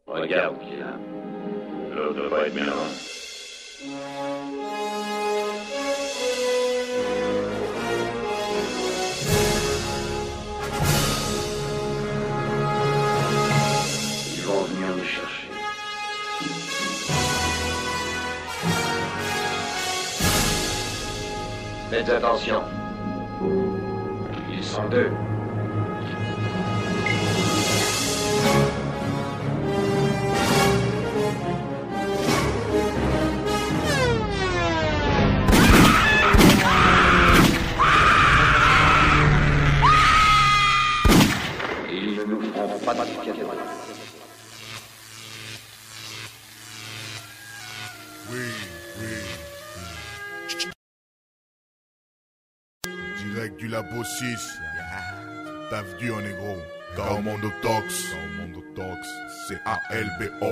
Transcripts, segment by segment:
Regarde, Guillaume. L'autre doit pas être bien loin. Ils vont venir nous chercher. Faites attention. Ils sont deux. Ils ne nous feront pas de cadeau. Direct du Labo 6. T'as vu en négro. Carmondo Tox. C-A-L-B-O.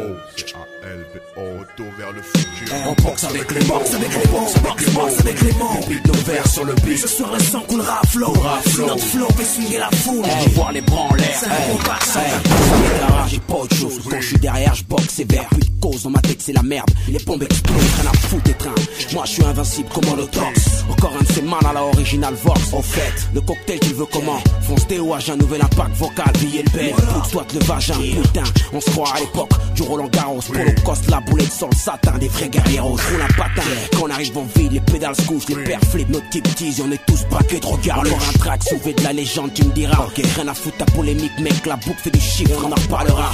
Retour vers le futur. On boxe avec les mots, boxe avec les mots. On pique nos verres sur le beat. Ce soir le sang coulera à flot. Notre flow fait swinguer la foule. On voit les bras en l'air. La rage et pas autre chose. Quand je suis derrière, je boxe sévère. Plus de cause dans ma tête, c'est la merde. Les bombes explosent, rien à foutre des trains. Moi je suis invincible comme un Tox. Encore un de ces mal à la original Vox. Au fait, le cocktail tu veux comment? Fonce TOH, un nouvel impact vocal. Billet le bel, pousse-toi le vagin. Putain, on se croit à l'époque du Roland Garros. Polo Coste, la boulette sur le satin. Des vrais guerrieros, roule un patin. Quand on arrive en ville, les pédales se couchent. Les pères flippent, nos types disent. On est tous braqués de regard. Alors un track sauvé de la légende, tu me diras. Rien à foutre ta polémique, mec. La boucle fait du chiffre, on en reparlera.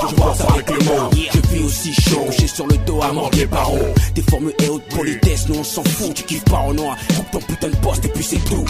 Je bosse avec les mots, je vis aussi chaud. J'ai sur le dos à mordre les barreaux. Des formules et haute politesse, nous on s'en fout. Tu kiffes pas au noir, coupe ton putain de poste et puis c'est tout.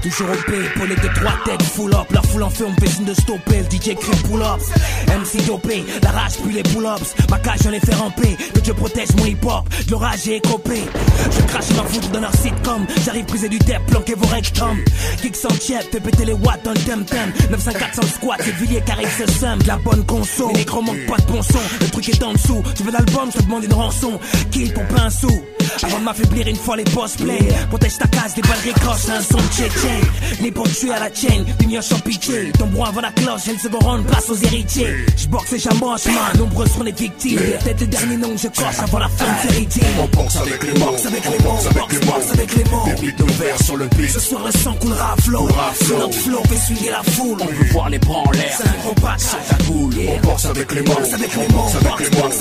Toujours au P, épaulé de 3 têtes, full up. La foule en fait, on fait signe de stopper. Le DJ crie pull-ups, MC dopé, la rage puis les pull-ups. Ma cage, j'en ai fait ramper, que Dieu protège mon hip-hop. De l'orage et écopé, je crache ma foudre dans leur sitcom. J'arrive briser du dep, planquer vos rectums. Kick sans chef, fait péter les watts dans le temtem. 904 sans le squat, c'est Villiers carré c'est simple. La bonne conso, les négros manquent pas de bon son. Le truc est en dessous, tu veux l'album, je te demande une rançon. Kill pour pas un sou. Avant de m'affaiblir une fois les boss play. Protège ta case, des balles ricoches, un son de tchétchène. Les pour tuer à la chaîne, pignoche en pitié. Tombeau avant la cloche, j'ai le second round, place aux héritiers. J'boxe et j'amoche, man, nombreux sont les victimes. Peut-être le dernier nom que je coche avant la fin de série. On boxe avec les mots, boxe avec les mots. Des piques nos verres sur le beat. Ce soir le sang coulera à flot. Notre flow fait swinguer la foule. On veut voir les bras en l'air. C'est un gros patch, ça coule. On boxe avec les mots, boxe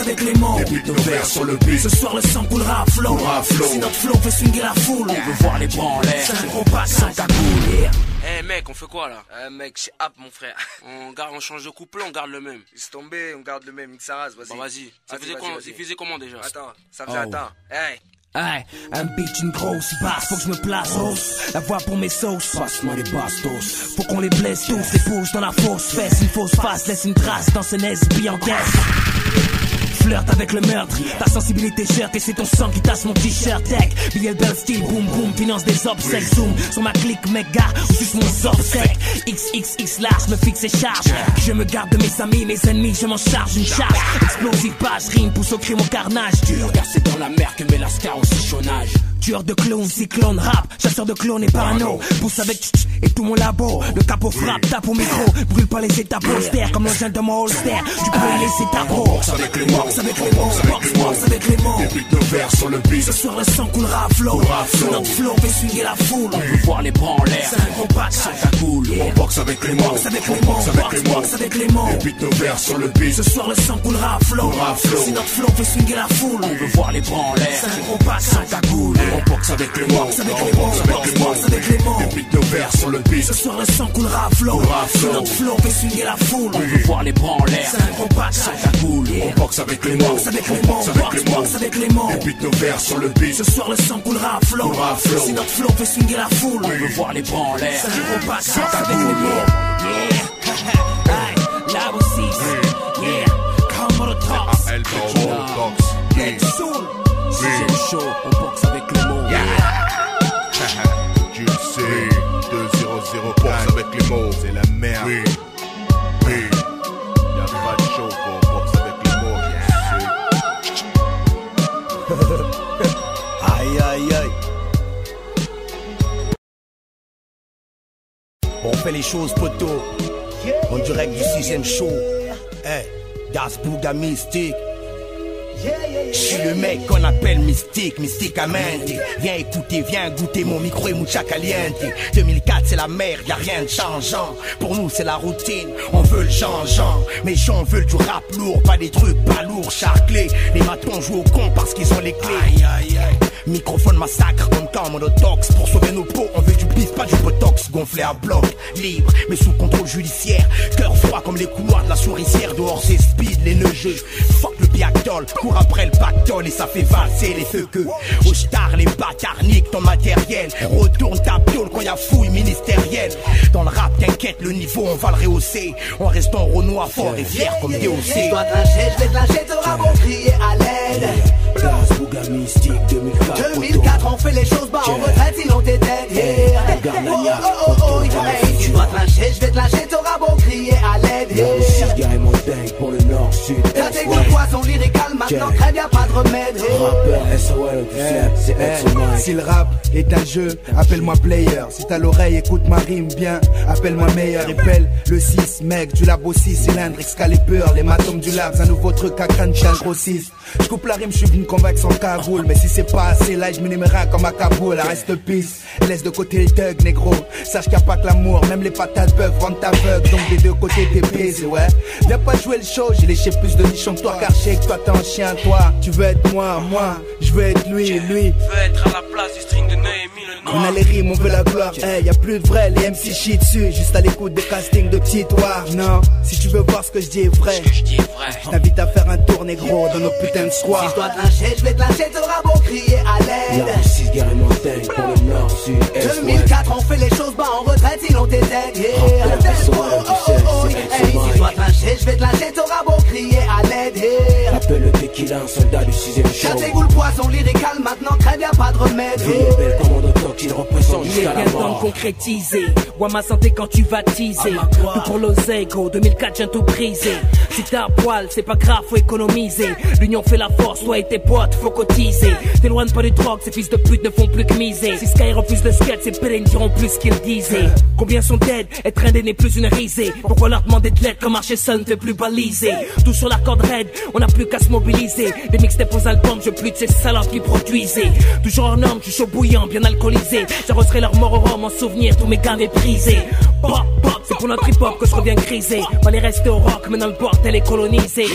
avec les mots. Des piques nos verres sur le beat. Ce soir le sang coulera à flot. Si notre flow fait swinguer la foule. On veut voir les bras en l'air. C'est un gros patch, ça coule. Eh mec, on fait quoi là? Mec, c'est hap mon frère. On change de couplet, on garde le même. Laisse tomber, on garde le même, Xaraz, vas-y. Bon, vas-y. Il faisait comment déjà? Attends, ça faisait attends. Hey. Hey, un beat, une grosse basse, faut que je me place, la voix pour mes sauces, passe-moi les bastos. Faut qu'on les blesse tous, les pouces dans la fausse fesse. Une fausse face laisse une trace dans ce NSB en caisse. Flirte avec le meurtre, ta sensibilité cherte et c'est ton sang qui tasse mon t-shirt. Tech, billet belle style, boom boom, finance des obsèques. Zoom sur ma clique méga, ou juste mon soft sec. XXX large, me fixe et charge. Je me garde de mes amis, mes ennemis, je m'en charge une charge. Explosive page, rime, pousse au crime au carnage. Dur, versé dans la mer que met l'ascar au sichonnage. Tueur de clones, cyclone, rap, chasseur de clones et parano. Pousse avec et tout mon labo. Le capot frappe, tape au micro. Brûle pas les étapes austères comme l'engin de mon holster. Tu peux y laisser ta pro. Boxe avec les mots, boxe avec les mots. Des piques nos verres sur le beat. Ce soir le sang coulera à flot. Notre flow fait swinguer la foule. On veut voir les bras en l'air. C'est un gros patch, ça coule. On boxe avec les mots, boxe avec les mots. Des piques nos verres sur le beat. Ce soir le sang coulera à flot. Si notre flow fait swinguer la foule. On veut voir les bras en l'air. C'est un gros patch, ça coule. On boxe avec les mots, boxe avec les mots. Des piques nos verres sur le beat. Ce soir le sang coulera à flot. Si notre flow fait swinguer la foule. On veut voir les bras en l'air. C'est un gros patch, ça coule. On boxe avec les mots, boxe avec les mots. Des piques nos verres sur le beat. Ce soir le sang coulera à flot. Si notre flow fait swinguer la foule. On veut voir les bras en l'air. C'est un gros patch, ça avec les mots. Yeah, hey, Labo 6. Yeah, Carmondo Tox. Let's soul. Si j'aime chaud, on boxe avec les mots. Tu le sais, 2-0-0 boxe avec les mots, c'est la merde. Oui, y'a pas de show pour boxe avec les mots, Aïe aïe aïe. On fait les choses poteau. En direct du 6ème show. Hey, Das Bouga Mystique. Je suis le mec qu'on appelle mystique, mysticamente. Viens écouter, viens goûter, mon micro est mucha caliente. 2004 c'est la merde, y'a rien de changeant. Pour nous c'est la routine, on veut le Jean-Jean. Mais gens veulent du rap lourd, pas des trucs pas lourds, charclés. Les matons jouent au con parce qu'ils ont les clés. Aïe aïe aïe. Microphone massacre comme quand monotox. Pour sauver nos peaux, on veut du bif, pas du botox. Gonflé à bloc, libre, mais sous contrôle judiciaire. Cœur froid comme les couloirs de la souricière. Dehors c'est speed, les neigeux. Fuck le biactol, cours après le pactole et ça fait valser les feux que. Au star, les bâtards niquent ton matériel. Retourne ta piole quand y'a fouille ministérielle. Dans le rap, t'inquiète, le niveau on va le rehausser. En restant Renoir fort et fier comme DOC. Je dois te lâcher, je vais te lâcher, t'auras beau crier à l'aide. Das Bouga Mystique 2004 on fait les choses bas en retraite sinon t'es dead. Tu dois te lâcher, je vais te lâcher, t'auras beau crier à l'aide. Carrément dingue pour le nord, sud, t'as tes goûts de poisson lyrical, maintenant très bien pas de remède. rappeur SOL, c'est si le rap est un jeu, appelle-moi player. Si t'as l'oreille, écoute ma rime bien, appelle-moi meilleur. Épelle le 6, mec, du labo 6 cylindre, Excalibur, les matomes du labs, un nouveau truc à crâne, chien grossiste. Je coupe la rime, je suis venu convaincre sans cagoule. Mais si c'est pas assez, là je mets mes reins comme à Kaboul. Reste pisse, laisse de côté les thugs, négro. Sache qu'il n'y a pas que l'amour, même les patates peuvent rendre aveugle. Donc des deux côtés t'es baisé, ouais. Viens pas jouer le show, j'ai léché plus de nichons que toi. Car je sais que toi t'es un chien, toi. Tu veux être moi, je veux être lui. Je veux être à la place du string de Noémie le noir. On a les rimes, on veut la gloire. Hey, y'a plus de vrai, les MC chient dessus. Juste à l'écoute des castings de petits toits. Non, si tu veux voir ce que je dis est vrai, je t'invite à faire un tour, négro, dans nos putains de soirs. Si je dois te lâcher, je vais te lâcher, t'auras beau crier à l'aide. 6 guerres et montagne pour le nord, sud, est, 2004 on fait les choses bas en retraite sinon t'es dead. Si je dois te lâcher, je vais te lâcher, t'auras beau crier à l'aide. appelle le tequila, un soldat du 6ème show. T'as tes goûts le poisson lyrical, maintenant très bien pas de remède. Belle commande autant qu'il représente Il est jusqu'à bien la temps de mort. concrétiser. Vois ma santé quand tu vas teaser. Tout pour l'oseille, gros. 2004, j'ai tout brisé. Si t'es à poil, c'est pas grave, faut économiser. L'union fait la force, toi et tes potes, faut cotiser. T'éloigne pas du drogue, ces fils de pute ne font plus que miser. Si Sky refuse de skate, ces pérennes diront plus qu'ils disaient. Combien sont dead? Être indé n'est plus une risée. Pourquoi leur demander de l'aide quand marcher seul ne fait plus baliser? Tout sur la corde raide, on n'a plus qu'à se mobiliser. Des mixtapes aux albums, je veux plus de ces salopes qui produisaient. Toujours en norme, je suis chaud bouillant, bien alcoolisé. J'arroserai leur mort au rhum en souvenir, tous mes gars méprisés. Pop, pop, c'est pour notre hip-hop que je reviens crisé. Fallait rester au rock, mais dans le bordel est colonisé.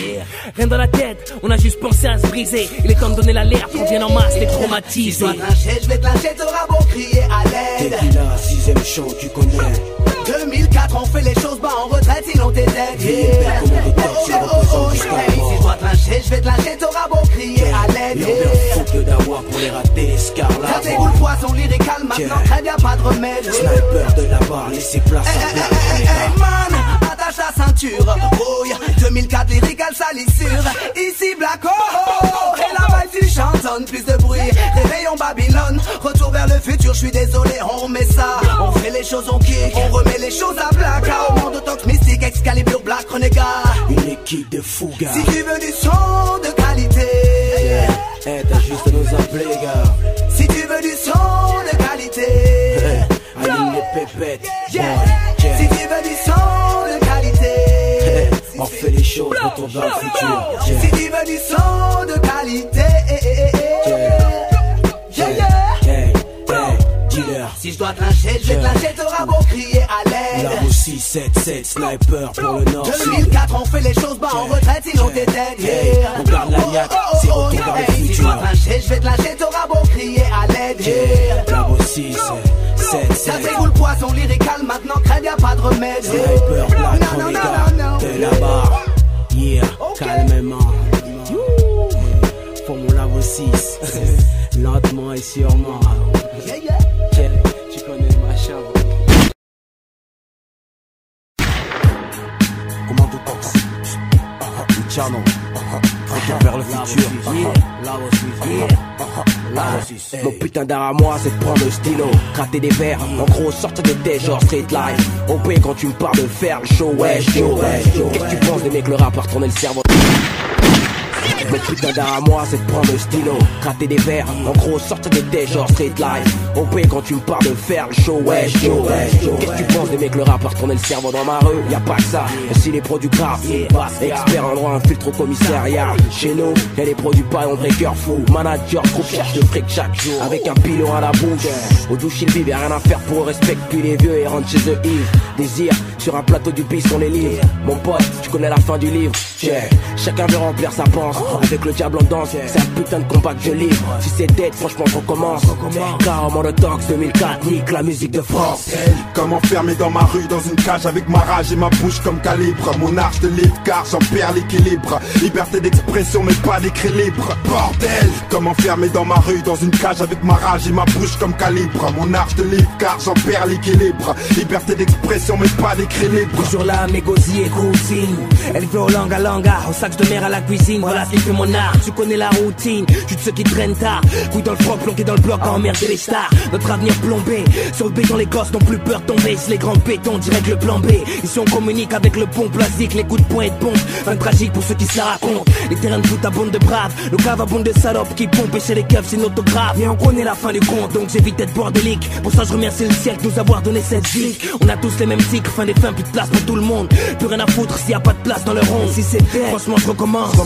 Rien dans la tête, on a juste pensé à se briser. Il est temps de donner l'alerte, on vient en masse, les traumatiser. Si je dois te lâcher, je vais te lâcher, t'auras beau crier à l'aide. Tequila, 6ème show, tu connais. 2004 on fait les choses bas en retraite sinon t'es dead. Si je dois te lâcher, je vais te lâcher, t'auras beau crier à l'aide. Faut que d'avoir pour les rater, escarlate. T'as tes goûts le poisson lyrical, maintenant très bien pas de remède. Sniper de la barre, laissez place à place. Hey man, attache la ceinture. Rouille, 2004 lyrical salissure. Ici Black oh, et la vibe tu chantonnes, plus de bruit. Réveillons Babylone, retour vers le futur, je suis désolé, on remet ça. On fait les choses, on kick, on remet les choses à Black. Au monde autant que mystique, Excalibur, Black, Renégat. Une équipe de fous, gars. Si tu veux du son de qualité, Eh, t'as juste à nous appeler, gars. si tu veux du son de qualité, Aligne les pépettes. yeah. Si tu veux du son de qualité, On fait les choses, retour vers le futur. si tu veux du son de qualité, Dealer. si je dois te lâcher, je vais te lâcher, t'auras beau crier à l'aide. Là aussi, 7-7, sniper pour le nord. 2004 on fait les choses bas en retraite sinon t'es dead. On garde la niaque, c'est retour vers le Si je dois te futur. lâcher, je vais te lâcher, t'auras beau crier à l'aide. Là aussi, c'est Ça 7-7. fait goût le poisson lyrical, maintenant crève y'a pas de remède. Sniper, Black, Renégat, de la barre. Yeah, calmement. Pour mon labo 6. Lentement et sûrement. Tu connais ma chambre. Comment tout pense Luciano, retour vers le futur. Mon putain d'art à moi, c'est de prendre le stylo, gratter des verres, en gros sortir de tes genre street life. On paye quand tu me parles de faire le show, ouais, show. Qu'est-ce que tu penses des mecs le rap à retourner le cerveau? Mon putain d'art à moi, c'est de prendre le stylo, gratter des verres, en gros sortir des têtes genre street life. OP quand tu me parles de faire le show, ouais, show. Qu'est-ce que tu penses des mecs le rap à retourner le cerveau dans ma rue? Y'a pas que ça, et si les produits graves, expert en droit, infiltre au commissariat. Chez nous, y'a les produits paillons, breaker fou. Manager, groupe cherche le fric chaque jour. Avec un pilon à la bouche, au douche ils vivent, y'a rien à faire pour eux, respecte plus les vieux et rentre chez eux ivres. Désir, sur un plateau du bis on les livre. Mon pote, tu connais la fin du livre. Chacun veut remplir sa panse, avec le diable en danse. C'est un putain de combat que je livre. Si c'est dead, franchement on recommence. Car mon Tox 2004, nique la musique de France. Comme enfermé dans ma rue, dans une cage avec ma rage et ma bouche comme calibre. Mon arche de livre car j'en perds l'équilibre. Liberté d'expression mais pas d'écrit libre. Bordel. Comme enfermé dans ma rue, dans une cage avec ma rage et ma bouche comme calibre. Mon arche de livre car j'en perds l'équilibre. Liberté d'expression mais pas d'écrit libre. Toujours là mes gosiers et cousines. Elle veut au langa langa, au sac de mer à la cuisine. Voilà ce qui fait mon art, tu connais la routine. Je suis de ceux qui traînent tard, couille dans le froc, planqué dans le bloc à emmerder les stars. Notre avenir plombé, sur le béton les gosses n'ont plus peur de tomber. C'est les grands bétons, direct le plan B. Ici on communique avec le pont plastique, les coups de poing et de pompe. Fin tragique pour ceux qui se la racontent. Les terrains de foot abondent de braves, le cave abonde de salopes qui pompent. Et chez les keufs c'est une autographe. Mais on connaît la fin du compte, donc j'évite d'être bordélique. Pour ça je remercie le ciel de nous avoir donné cette zik. On a tous les mêmes cycles, fin des fins, plus de place pour tout le monde. Plus rien à foutre s'il y a pas de place dans le rond. Si c'est dead, franchement je recommence.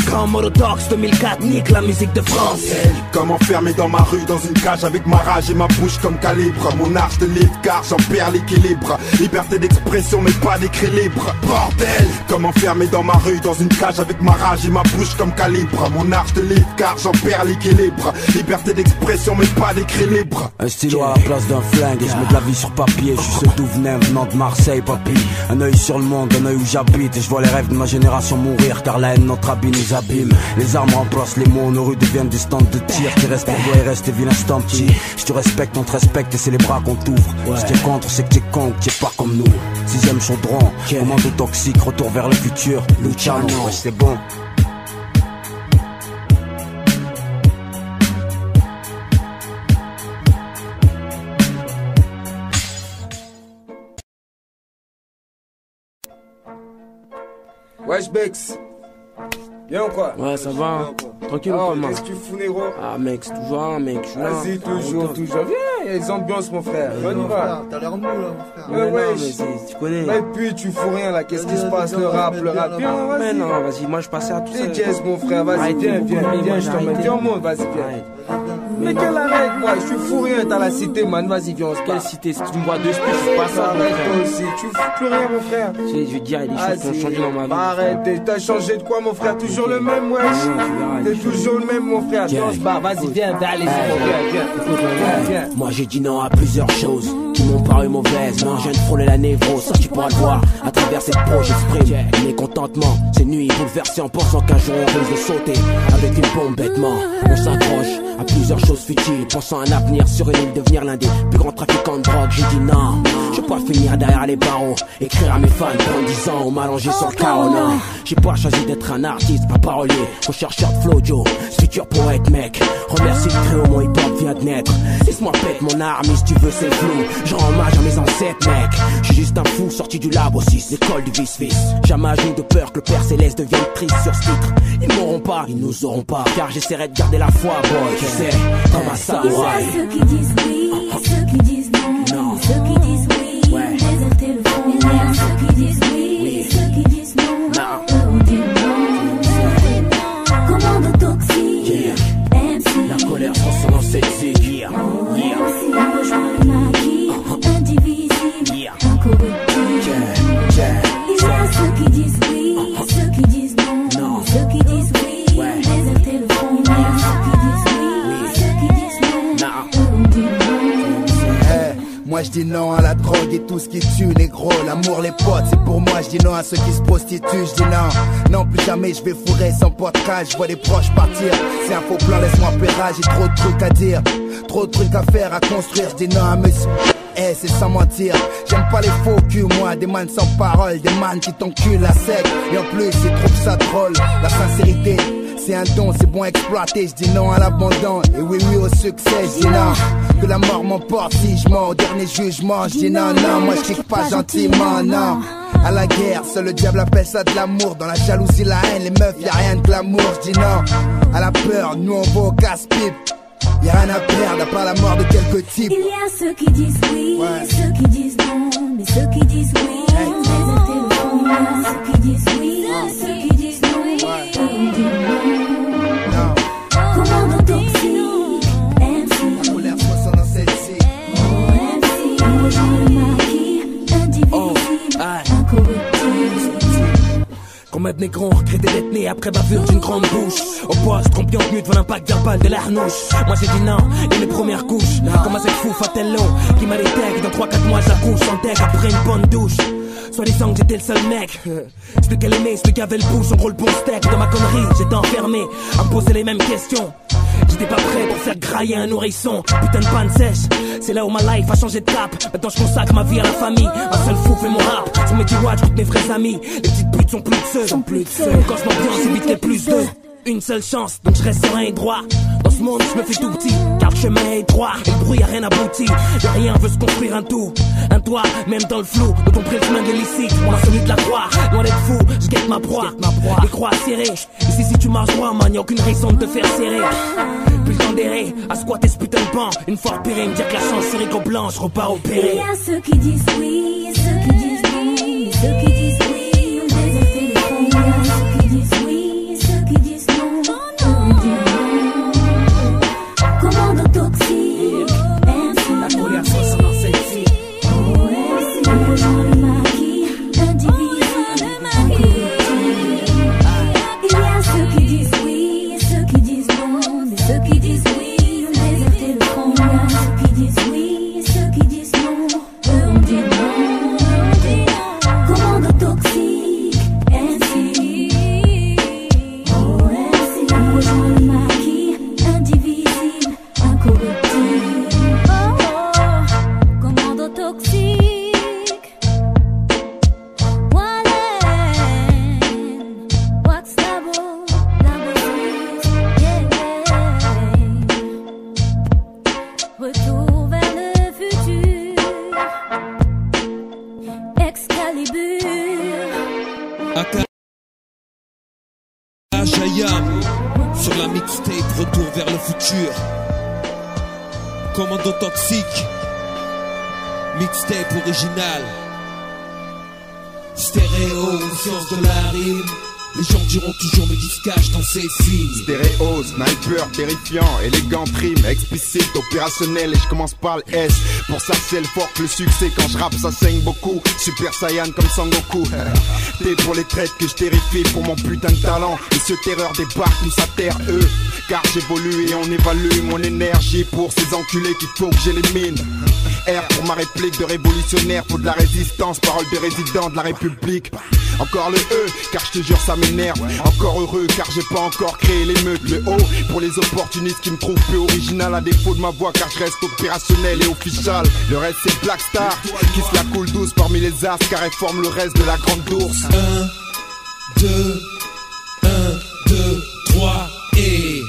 Grand Monotox 2004, nique la musique de France. Comme enfermé dans ma rue, dans une cage avec ma rage et ma bouche comme calibre. Mon arche de livre car j'en perds l'équilibre. Liberté d'expression mais pas d'écrit libre. Bordel. Comme enfermé dans ma rue, dans une cage avec ma rage et ma bouche comme calibre. Mon arche de livre car j'en perds l'équilibre. Liberté d'expression mais pas d'écrit libre. Un stylo à la place d'un flingue et je mets de la vie sur papier. Je suis ce doux venin venant de Marseille, papy. Un œil sur le monde, un œil où j'habite. Et je vois les rêves de ma génération mourir car la haine, notre habit nous abîme. Les armes remplacent les mots, nos rues deviennent des stands de tir. Qui reste pour toi et reste vilain instanti. Si tu respectes, on te respecte et c'est les bras qu'on t'ouvre. Si t'es contre, c'est que t'es con, que t'es pas comme nous. 6ème chaudron, commando toxique, retour vers le futur. Luciano, ouais c'est bon. Wesh Bex. Bien ou quoi? Ouais, ça va. Tranquille ou quoi, qu'est-ce que tu fous, Nero? Ah, mec, c'est toujours un mec. Vas-y, toujours. Viens, il y a les ambiances, mon frère. On y va. T'as l'air mou, là, mon frère. Ouais, tu connais. Et puis, tu fous rien, là. Qu'est-ce qui se passe? Le rap. Viens, vas-y. Mais non, vas-y, moi, je passais à tout ça. T'es jazz, mon frère. Vas-y, viens, je t'emmène. Viens, monte, vas-y, viens. Mais quelle arrête, moi, je suis fou rien, t'as la cité, man, vas-y, viens, on se Quelle cité? Si tu me vois deux spies, c'est pas ça, arrête toi aussi, tu fous plus rien, mon frère. Je veux dire, il y a des choses qui ont changé dans ma vie. Arrête, t'as changé de quoi, mon frère? Toujours le même, wesh. T'es toujours le même, mon frère. On se bat, vas-y, viens, allez, viens. Moi j'ai dit non à plusieurs choses qui m'ont paru mauvaises. Non, je viens de frôler la névrose, ça tu pourras le voir. À travers cette pro, j'exprime mécontentement. Ces nuits bouleversées en pensant qu'un jour on risque de sauter avec une bombe bêtement. On s'accroche à plusieurs choses futiles, pensant à un avenir sur une île, devenir l'un des plus grands trafiquants de drogue. J'ai dit non, je veux pas finir derrière les barreaux, écrire à mes fans pendant 10 ans ou m'allonger sur le carreau. Non, j'ai pas choisi d'être un artiste, un parolier, rechercheur de flow Joe, futur poète mec. Remercie le trio, mon hip-hop vient de naître. Laisse-moi pète mon arme, si tu veux c'est flou. Je rends hommage à mes ancêtres mec. Je suis juste un fou sorti du labo 6, l'école du vice-fils. Jamais à genoux de peur que le Père Céleste devienne triste sur ce titre. Ils m'auront pas, ils nous auront pas, car j'essaierai de garder la foi boy. Tu sais, comme un samouraï. Ceux qui disent oui, ceux qui disent non, ceux qui disent oui, déserter le fond. Il y a ceux qui disent oui, ceux qui disent non, eux on dit non. Commando toxique, MC, la colère transcende dans cette zig, yeah. MC, on rejoint le maquis, indivisible, incorruptible. Il y a ceux qui disent oui, ceux qui disent non, ceux qui disent oui, déserter le fond. Il y a ceux qui disent oui, ceux qui disent non, eux on dit non. Moi je dis non à la drogue et tout ce qui tue négro. L'amour, les potes, c'est pour moi. Je dis non à ceux qui se prostituent. Je dis non, non plus jamais je vais fourrer sans podcast. Je vois des proches partir, c'est un faux plan, laisse-moi pérage. J'ai trop de trucs à dire, trop de trucs à faire, à construire. Je dis non à monsieur, c'est sans mentir. J'aime pas les faux culs, moi, des man sans parole, des man qui t'enculent la sec. Et en plus, ils trouvent ça drôle, la sincérité. C'est un don, c'est bon à exploiter. Je dis non à l'abandon et oui au succès. Je dis non, que la mort m'emporte si je mens au dernier jugement. Je dis non, moi je kiffe pas gentiment, non. À la guerre, seul le diable appelle ça de l'amour. Dans la jalousie, la haine, les meufs, y'a rien de glamour. J'dis non, à la peur, nous on va au casse-pipe. Y'a rien à perdre à part la mort de quelques types. Il y a ceux qui disent oui, ceux qui disent non. Mais ceux qui disent oui, ont déserté le fond. Ceux qui disent oui, ceux qui disent non. On dit non. Commando toxique, MC. La colère soit dans celle-ci. Oh MC, rejoins le maquis, indivisible, incorruptible. Comme un négron, recréé des détenus après bavure d'une grande bouche. Au poste, trompion de devant l'impact verbal de l'arnouche. Moi j'ai dit non, et mes premières couches. Comme à cette fou Fatello, qui m'a détecté. Dans 3-4 mois j'accouche en tech après une bonne douche. Soit disant que j'étais le seul mec. Celui qu'elle aimait, celui qui avait le pouce, en gros le bon steak. Dans ma connerie, j'étais enfermé à me poser les mêmes questions. J'étais pas prêt pour faire grailler un nourrisson. Putain de panne sèche, c'est là où ma life a changé de cap. Maintenant je consacre ma vie à la famille. Un seul fou fait mon rap. Sur mes watch, toutes mes vrais amis. Les petites putes sont plus de ceux. Quand je m'ambiance, évite les plus d'eux. Une seule chance, donc je reste serein et droit. Dans ce monde, je me fais tout petit, car le chemin est droit. Et le bruit a rien abouti. De rien veut se construire un tout. Un toit, même dans le flou, de ton près le chemin de l'illicite. On a celui de la croix, loin d'être fou, je guette ma proie. Les croix serrées. Ici, si tu marches droit, man, y'a aucune raison de te faire serrer. Plus le temps d'errer, à squatter ce putain de banc. Une fois repéré, me dire que la chance serait qu'au blanc, je repars opéré. Il y a ceux qui disent oui, ceux qui disent non. Mais ceux qui disent oui, ont déserté le fond. Il y a ceux qui disent oui, ceux qui disent non. On dit non. Commando toxique, MC. La colère soit dans celle-ci. Oh MC, rejoins le maquis, indivisible, incorruptible. Il y a ceux qui disent oui, et ceux qui disent non. Mais ceux qui disent oui, ont déserté le fond. Il y a ceux qui disent oui, et ceux qui disent non. Eux on dit non. Commando toxique, MC. Oh MC, rejoins le maquis, indivisible, incorruptible. Oh, commando toxique. Wallen, wax labo, yeah. Retour vers le futur. Excalibur. Ajayam sur la mixtape Retour vers le futur. Commando toxique. Mixtape original. Stéréo, science de la rime. Les gens diront toujours mes disquages dans ces films. Stéréo, sniper, terrifiant, élégant, rime, explicite, opérationnel. Et je commence par le S. Pour ça c'est le fort que le succès. Quand je rappe ça saigne beaucoup. Super Saiyan comme Sangoku. T'es pour les traites que je terrifie pour mon putain de talent. Et ce terreur débarque, nous ça terre eux. Car j'évolue et on évalue mon énergie pour ces enculés qu'il faut que j'élimine. R pour ma réplique de révolutionnaire. Faut de la résistance, parole de résident de la République. Encore le E, car je te jure ça m'énerve. Encore heureux, car j'ai pas encore créé l'émeute. Le O, pour les opportunistes qui me trouvent peu original à défaut de ma voix, car je reste opérationnel et official. Le reste c'est Black Star, qui se la coule douce parmi les astres, car elle forme le reste de la grande ours. 1, 2, 3 et...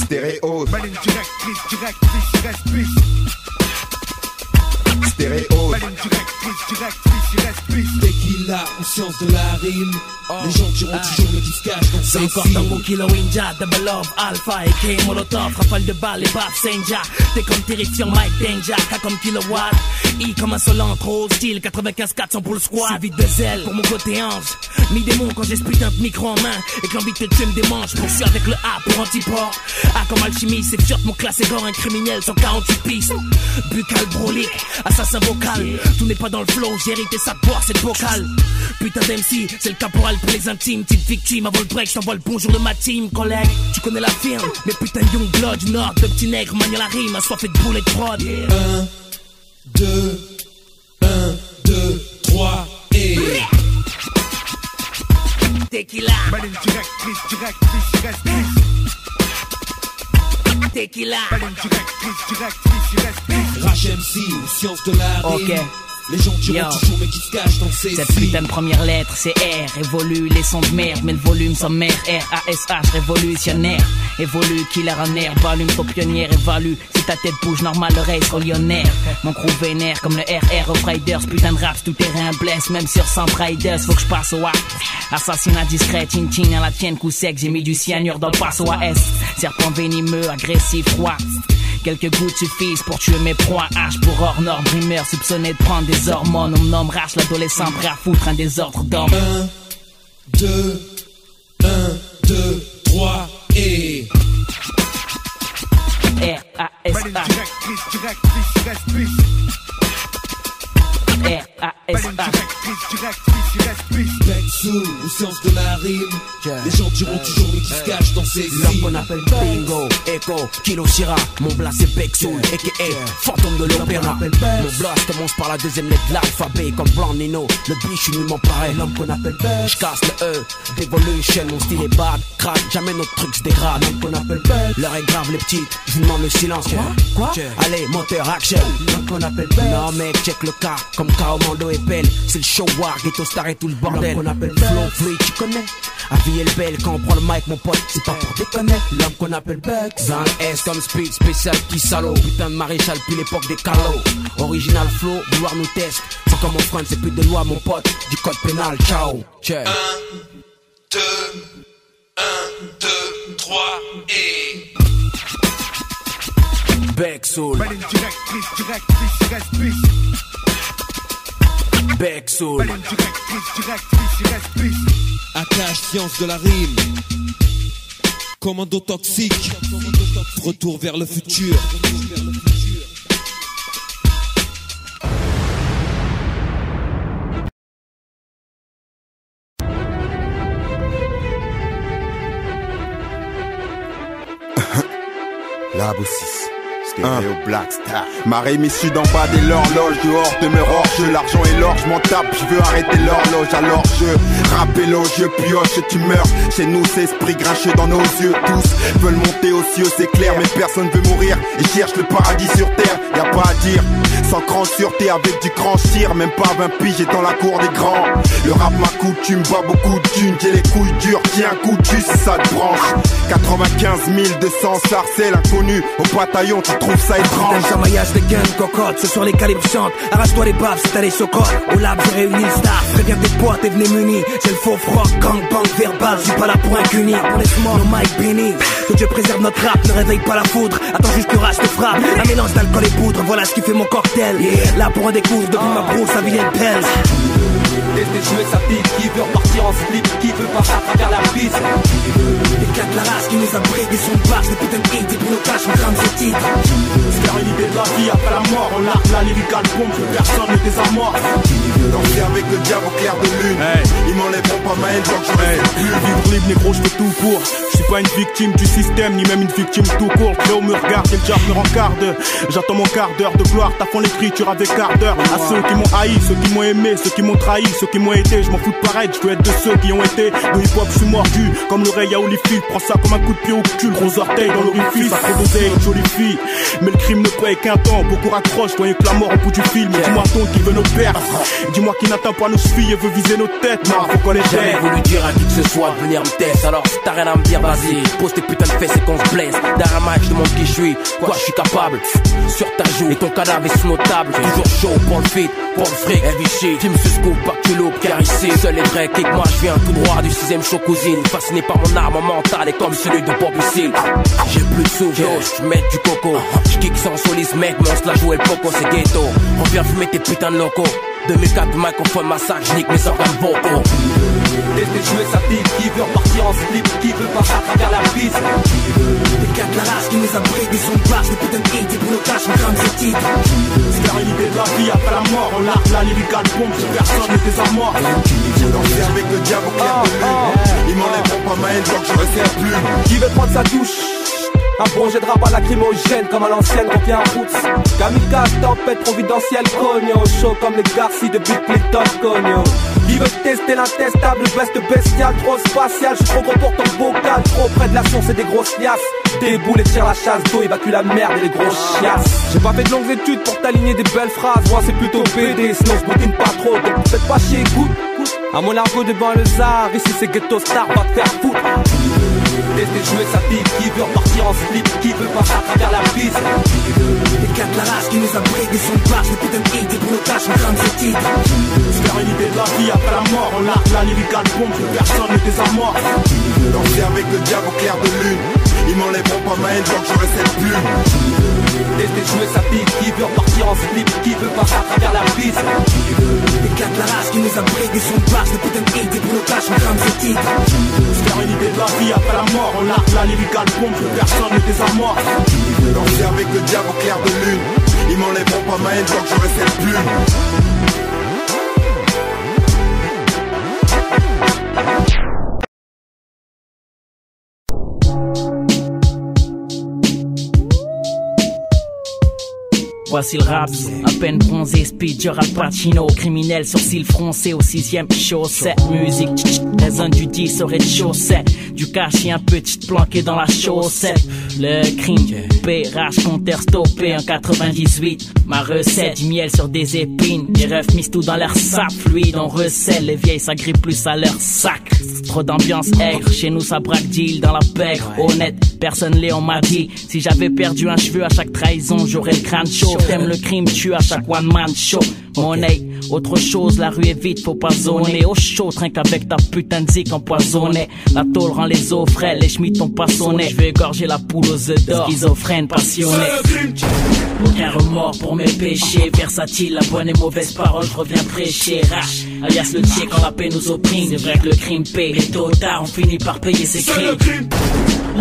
Stéréo. Maligne directrice, Stéréo. Maligne directrice, Tequila, conscience de la rime. Les gens diront toujours le disquage dans C'est ces encore films. Tango, Kilo, Ninja, Double Love, Alpha, AK, Molotov, rafale de balles et baf, Senja. T'es comme terrifiant, Mike Danger, K comme Kilowatt. I comme insolent, trop hostile, 95-400 pour le squad. C'est vide de zèle pour mon côté ange. Mi-démon quand j'ai ce putain de micro en main. Et que l'envie de te tuer me démange. Poursuis avec le A pour antiport. A comme alchimie, c'est fiort, mon classé gore, un criminel, 148 pistes. Buccal, brolique, assassin vocal. Tout n'est pas dans le flow, j'ai hérité ça de boire, c'est vocal. Putain d'MC, c'est le caporal pour les intimes. Petite victime, avant le break, je t'envoie le bonjour de ma team, collègue. Tu connais la firme, mais putain young blood du nord, de petits nègres, mania la rime, assoiffé de boulet de prod. 1, 2, 3 et... Tequila. Maligne directrice. Tequila. Maligne directrice. Rage MC ou science de la rime. Ok. Les gens diront toujours mais qui se cachent dans ces Cette putain de première lettre c'est R. Évolue les sons de merde mais le volume sommaire. R-A-S-H révolutionnaire. Évolue killer en air. Volume ton pionnière évalue. Si ta tête bouge normal l'oreille sera lyonnaire. Mon crew vénère comme le RR of Riders. Putain de rap tout terrain blesse. Même sur 100 Riders faut que je passe au A. Assassinat discret, chin à la tienne, coup sec. J'ai mis du cyanure dans le passo AS. Serpent venimeux, agressif, froid. Quelques gouttes suffisent pour tuer mes proies. H pour hors nord, brimeur, soupçonné de prendre des hormones. On me nomme Rache, l'adolescent prêt à foutre un désordre d'homme. 1, 2, 3 et... R-A-S-H Bexou, au sens de la rime. Les gens diront toujours mais qui se cachent dans ces l'homme qu'on appelle Bingo, Echo, Kilo Shira. Mon blast c'est Bexou, a.k.a. fantôme de l'opéra. Mon blast commence par la deuxième lettre de l'alphabet. Comme Blanc Nino, le biche uniment pareil. L'homme qu'on appelle Bex, j'casse le E, Devolution. Mon style est bad, crack, jamais notre truc se dégrade. L'homme qu'on appelle Bex, l'heure est grave les petites, je vous demande le silence. Quoi? Allez, moteur action. L'homme qu'on appelle Bex, non mec, check le cas. Comme Kao, Mando et Pelle, c'est le show war, ghetto star et tout le bordel. L'homme qu'on appelle Flow, Free, tu connais. La vie est belle quand on prend le mic, mon pote, c'est pas pour déconner. L'homme qu'on appelle Bex, dans le S comme Speed, spécial qui salaud. Putain de maréchal, puis l'époque des calots. Original flow, vouloir nous test. C'est comme mon frère, c'est plus de loi, mon pote. Du code pénal, ciao. 1, 2, 3 et... Bexoul. Bexoul. Akash, science de la rime. Commando toxique. Retour vers le futur. La Bossis. Stéréo Black Star. Ma rime issue d'en bas de l'horloge, dehors de mes roches. L'argent et l'or, je m'en tape, je veux arrêter l'horloge. Alors je rappe élogieux, pioche et tu meurs. Chez nous c'est esprit grincheux dans nos yeux. Tous veulent monter aux cieux, c'est clair. Mais personne veut mourir et cherche le paradis sur terre. Y'a pas à dire, sans cran sûreté avec du grand chir. Même pas 20 piges et dans la cour des grands. Le rap ma coutume, pas beaucoup de thunes. J'ai les couilles dures, tiens un coup de jus si ça te branche. 95 200 sarcelles inconnus au bataillon, tu trouves ça étrange. Un maillage de gun, cocotte, ce soir les calibres chantent. Arrache-toi les baffes si t'as les chocottes. Au lab j'ai réuni le staff, préviens tes potes, t'es venu muni. J'ai le faux froc, gangbang verbal, j'suis pas là pour un cuni. Pour les morts, nos mic bénis. Que Dieu préserve notre rap, ne réveille pas la foudre. Attends juste que rage te frappe. Un mélange d'alcool et poudre, voilà ce qui fait mon cocktail. Là pour un découvre, depuis ma brousse, sa vie est belle. Laissez jouer sa petite, qui veut repartir en slip, qui veut passer à travers la piste. Les gars de la race qui nous abritent, des sons de basse, des putains de hits, des pilotages, on crame ces titres. Se faire une idée de la vie après la mort, on largue la lyrical bombe, que personne ne désamorce. Danser avec le diable au clair de lune, ils m'enlèveront pas ma haine tant que je reste plus. Vivre libre négro, je fais tout pour. Je suis pas une victime du système, ni même une victime tout court. Léo me regarde et le diable me rencarde. J'attends mon quart d'heure de gloire, t'as fond l'écriture avec quart d'heure. À ceux qui m'ont haï, ceux qui m'ont aimé, ceux qui m'ont trahi, ceux qui m'ont été, je m'en fous de paraître, je veux être de ceux qui ont été. Le hip hop, je suis mordu, comme l'oreille à Holyfield. Prends ça comme un coup de pied au cul, gros orteil dans l'orifice. Ça trop d'oseille, une jolie fille. Mais le crime ne paye qu'un temps, beaucoup raccrochent, voyez que la mort au bout du film. Dis-moi donc qui veut nos pertes, dis-moi qui n'atteint pas nos chevilles et veut viser nos têtes. Non, faut qu'on les Jamais gère. voulu dire à qui que ce soit de venir me tester. Alors si t'as rien à me dire, vas-y, pose tes putains de fesses et qu'on se blesse. Derrière un match, je demande qui je suis, quoi je suis capable. Sur ta joue, et ton cadavre est sous nos tables. Toujours chaud pour le feat, pour le fric, heavy shit. Team ce scoop, pas que tu loupes, car ici, seul est vrai, kick moi je viens tout droit du 6ème show cousine. Fasciné par mon arme mentale et comme celui de Bobby Silk. J'ai plus de sous, je mets du coco. Je kick sans soliste, mec, mais on se la joue et le poco, c'est ghetto. On vient fumer tes putains de locaux. 2004, microphone massacre, je nique mes organes vocaux. Laissez jouer sa petite, qui veut repartir en slip, qui veut passer à travers la piste. Les gars de la race qui nous abritent, des sons de basse, des putains de hits, des pilotages, on crame ces titres. Se faire une idée de la vie après la mort, on largue la lyrical bombe, que personne ne désamorce. Danser avec le diable au clair de lune, ils m'enlèveront pas ma haine tant que je reste plus. Qui veut prendre sa douche, Un bon jet de rap à lacrymogène comme à l'ancienne quand y'a un roots. Kamikaze, tempête providentielle, cogno. Chaud comme les Garci de Bill Clinton, cogno. Qui veut tester l'intestable, best bestial, trop spatial. J'suis trop gros pour ton vocal, trop près de la source et des grosses liasses. Déboule et tire la chasse d'eau, évacue la merde et les grosses chiasses. J'ai pas fait de longues études pour t'aligner des belles phrases. Moi c'est plutôt BD, sinon j'boutine pas trop. Donc peut-être pas chier, écoute. À mon argot devant le zar, ici c'est ghetto star, va te faire foutre. Tester jouer sa pipe, qui veut repartir en slip, qui veut passer à travers la piste. Les gars de la race qui nous a brigué son barge, les putains de hits, des blocages, on crame ces titres. Se faire une idée de la vie après la mort, on largue la lyrical bombe, plus personne ne désamorce. Danser avec le diable au clair de lune, ils m'enlèveront pas ma haine tant que j'aurai cette plume. Tester jouer sa pipe, qui veut repartir en slip, qui veut passer à travers la piste. Les gars de la race qui nous a brigué son barge, les putains de hits, des blocages, on crame ces titres. Se faire une idée de la vie après la mort, on largue la lyrical bombe, plus personne ne désamorce. Danser avec le diable au clair de lune, ils m'enlèveront pas ma haine tant que j'aurai cette plume. Voici le rap, à peine bronzé, speed, Al Pacino, criminel, sourcils froncés au 6ème chaussée. Musique, résonne du 10 au rez-de-chaussée. Du cash et un petit planqué dans la chaussette. Le crime, pérage, compteur stoppé en 98. Ma recette, du miel sur des épines. Les refs misent tout dans leur sap fluide. On recèle, les vieilles s'agrippent plus à leur sac. Trop d'ambiance aigre, chez nous ça braque deal dans la pègre. Honnête, personne Léon m'a dit. Si j'avais perdu un cheveu à chaque trahison, j'aurais le crâne chaud. T'aimes le crime, tue à chaque one man show. Monnaie, autre chose, la rue est vide, faut pas zoner. Au chaud, trinque avec ta putain de zik empoisonnée. La tôle rend les eaux frais, les schmitts ont pas sonné. Je vais égorger la poule aux œufs d'or, schizophrène passionné. Aucun remords pour mes péchés, versatile, la bonne et mauvaise parole, je reviens prêcher. Rache, alias le tiers quand la paix nous opprime. C'est vrai que le crime paie, mais tôt ou tard on finit par payer ses crimes.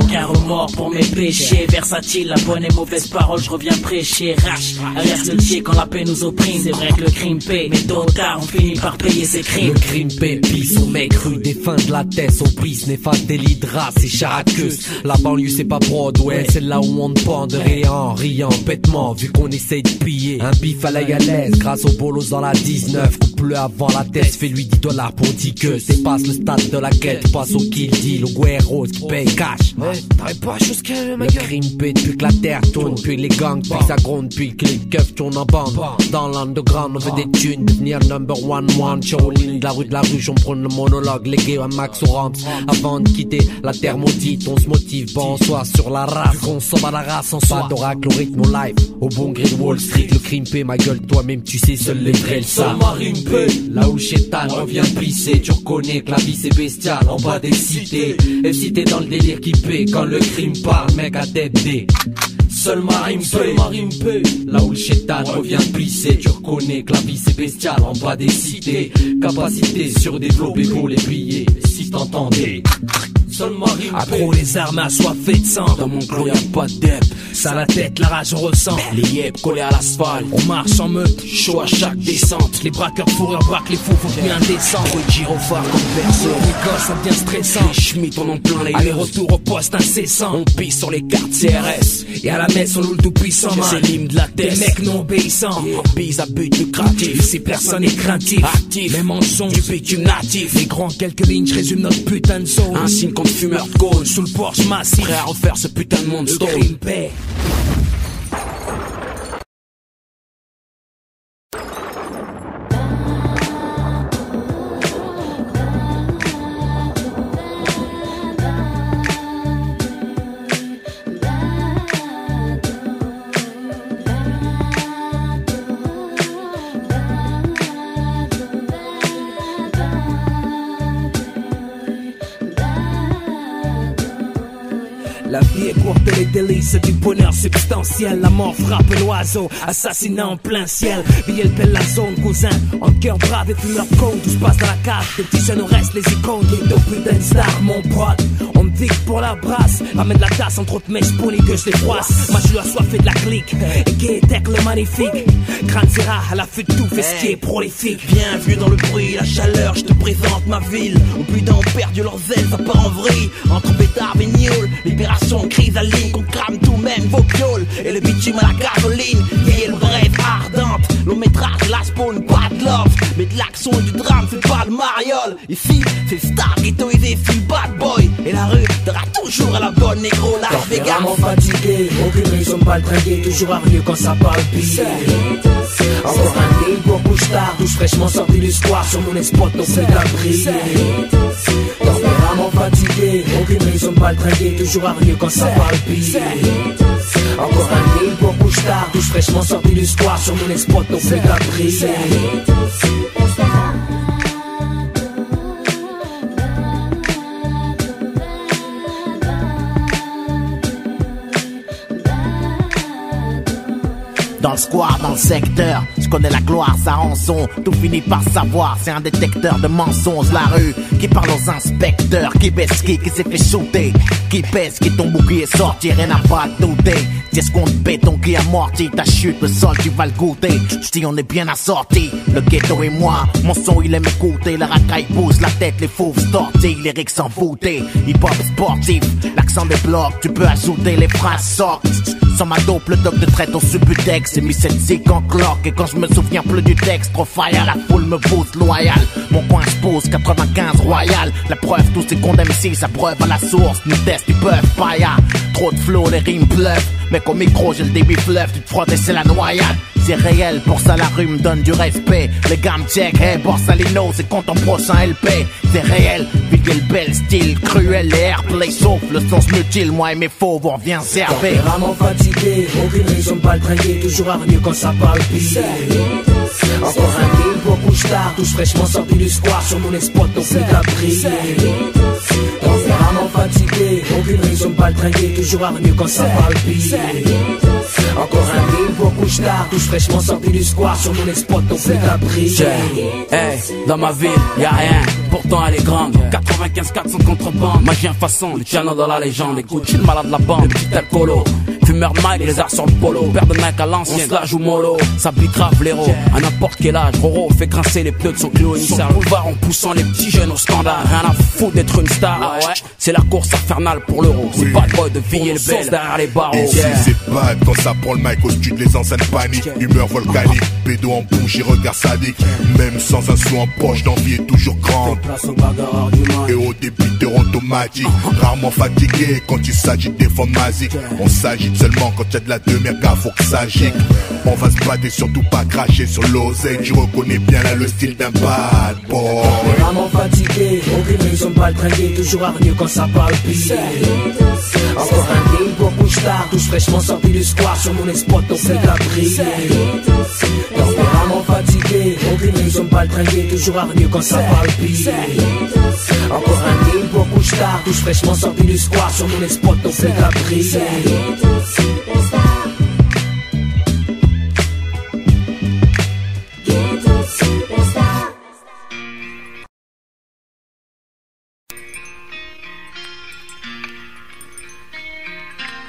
Aucun remords pour mes péchés, versatile, la bonne et mauvaise parole, je reviens prêcher. Rache, alias le tiers quand la paix nous opprime. C'est vrai que le crime paie, mais tôt ou tard on finit par payer ses crimes. Le crime paie, pisse, on mec cru, des fins de la tête, au prise, néfaste, des lidras, c'est characus. La banlieue c'est pas Broadway, c'est là où on te penderait en riant bêtement, vu qu'on essaye de piller. Un bif à la galaise, grâce aux bolos dans la 19, coupe-le avant la tête, fais-lui $10 pour 10 queues. Dépasse le stade de la quête, passe au kill deal, au guerreros qui paye cash. T'arrêtes pas à chose qu'elle, ma gueule. Le crime paie depuis que la terre tourne, puis les gangs, puis ça gronde, puis que les keufs tournent en bande. Dans l'underground, on veut des thunes, devenir number one show. Ligne de la rue, on prend le monologue, légué à Max au Rams. Avant de quitter la terre maudite, on se motive, bon soit sur la race. Qu'on s'en à la race en soi. D'oracle au rythme, au live, au bon gré de Wall Street. Le crime paie, ma gueule, toi-même tu sais, seul les vrais le savent. Marine paie, là où le chétan revient pisser. Tu reconnais que la vie c'est bestial en bas des cités. Et si t'es dans le délire qui paie, quand le crime parle, mec à tête D. Seul Marine paie, là où le chétan revient pisser. Tu reconnais que la vie c'est bestial en bas des cités. Capacité surdéveloppée pour les piller, si t'entendais. Accro les armes assoiffées de sang. Dans mon clos y'a pas de dep. Ça la tête, la rage on ressent. Les yep collés à l'asphalte. On marche en meute, chaud à chaque descente. Les braqueurs fourreurs braquent les fous, faut bien descendre. Oui, gyrophare comme perso. Les gosses ça devient stressant. Les schmitts on en plein les allers-retour au poste incessant. On pisse sur les cartes CRS. Et à la messe on loue le tout puissant. C'est l'hymne de la tête. Les mecs non obéissants. Bise à but lucratif. Si personne n'est craintif. Actif. Les mensonges du bitume natif. Les grands quelques lignes, je résume notre putain de zone. Un signe contre fumeur de cône. Sous le Porsche massif. Prêt à refaire ce putain de monde stone. La vie est courte, les délices du bonheur substantiel. La mort frappe l'oiseau, assassinat en plein ciel. Billet pèle la zone, cousin, en cœur brave et fumeur con. Tout se passe dans la cave, des petits jeunes restent les icônes. Des deux putains de stars, mon pote. On me dit que pour la brasse, ramène la tasse entre autres mes spoonies que je les froisse. Moi je suis assoiffé de la clique, et qui est le magnifique. Crâne Zera, à la fût de tout, fait ce qui est prolifique. Bienvenue dans le bruit, la chaleur, je te présente ma ville. Où plus d'un ont perdu leurs ailes, ça part en vrille. Entre pétards et gnoules, libération crime chrysaline, qu'on crame tout même vos pioles. Et le bitume à la gasoline, et le braise ardente. Long métrage, la spawn, pas de love, mais de l'action et du drame, c'est pas le mariole. Ici, c'est star ghettoisé, c'est le bad boy. Et la rue sera toujours à la bonne négro, Las Vegas. Vraiment fatigué, aucune raison de baltringuer, toujours hargneux quand ça parle pire. Encore un deal pour couche-tard, douche fraîchement sorti du square, sur mon spot on fait d'abri. Vraiment fatigué, aucune raison de baltringuer, toujours hargneux quand ça parle pire. Encore un deal pour couche-tard, douche fraîchement sorti du square, sur mon spot on fait d'abri. Dans le square, dans le secteur, je connais la gloire, sa rançon, tout finit par savoir, c'est un détecteur de mensonges, la rue, qui parle aux inspecteurs, qui baisse qui s'est fait shooter, qui pèse, qui ton bouclier est sorti, rien n'a pas douté, c'est ce qu'on te béton qui amortit ta chute, le sol tu vas le goûter, si on est bien assorti, le ghetto et moi, mon son il aime écouter, la racaille pousse la tête, les fauves tortillent, les rics s'envoûtés, hip-hop sportif, l'accent des blocs, tu peux ajouter les phrases sortent. Sans ma dope, le doc te traite au subutex. J'ai mis cette zik en cloque. Et quand je me souviens plus du texte, trop fire, la foule me booste loyal. Mon coin se pose, 95 royal. La preuve, tous ces condamnés ici, ça preuve à la source. Nous testent, ils peuvent pas, y'a trop de flow, les rimes pleuvent. Mais qu'au micro, j'ai le débit fleuve. Tu te frottes et c'est la noyade. C'est réel, pour ça la rue me donne du respect. Les gars me check, hey Borsalino, c'est quand ton prochain LP. C'est réel, vite le bel style, cruel, les airplay sauf le son se mutile, moi et mes faux, on revient servir. Vraiment fatigué, aucune raison de baltringuer, toujours hargneux quand ça parle pire. Encore un deal pour couche-tard, douche fraîchement sorti du square, sur mon spot on fait d'abri. Vraiment fatigué, aucune raison de baltringuer, toujours hargneux quand ça parle pire. Encore un deal pour couche-tard, douche fraîchement sorti du square, sur mon spot on fait d'abri. Hey, dans ma ville, y'a rien, pourtant elle est grande. 95 400 contrebande, magien façon, le channel de la légende. Écoute, je suis le malade de la bande, le petit alcoolo. Fumeur de Mike, les arts sur le polo. Père de Nike à l'ancienne, on se la joue mollo. Ça bite grave l'héros, à n'importe quel âge. Roro fait grincer les pneus de son Clio initial. Boulevard en poussant les petits jeunes au scandale. Rien à foutre d'être une star, ah ouais. C'est la course infernale pour l'euro. C'est pas le boy de Vigny le Bel derrière les barreaux. Et si c'est bad quand ça prend le mic au studio, les enceintes paniques. Humeur volcanique, pédo en bouche et regard sadique. Même sans un sou en poche, l'envie est toujours grande. Et au débiteur automatique, rarement fatigué quand il s'agit des fonds masiques. On s'agite seulement quand y'a de la demeure, car faut que ça gicle. On va se battre et surtout pas cracher sur l'oseille. Tu reconnais bien là le style d'un bad boy. Vraiment fatigué, aucune raison de baltringuer, toujours hargneux quand ça parle pire. Encore un deal pour couche-tard, douche fraîchement sorti du square, sur mon spot on fait d'abri. Vraiment fatigué, aucune raison de baltringuer, toujours hargneux quand ça parle pire. Encore un deal pour couche-tard, douche fraîchement sorti du square, sur mon spot on fait d'abri.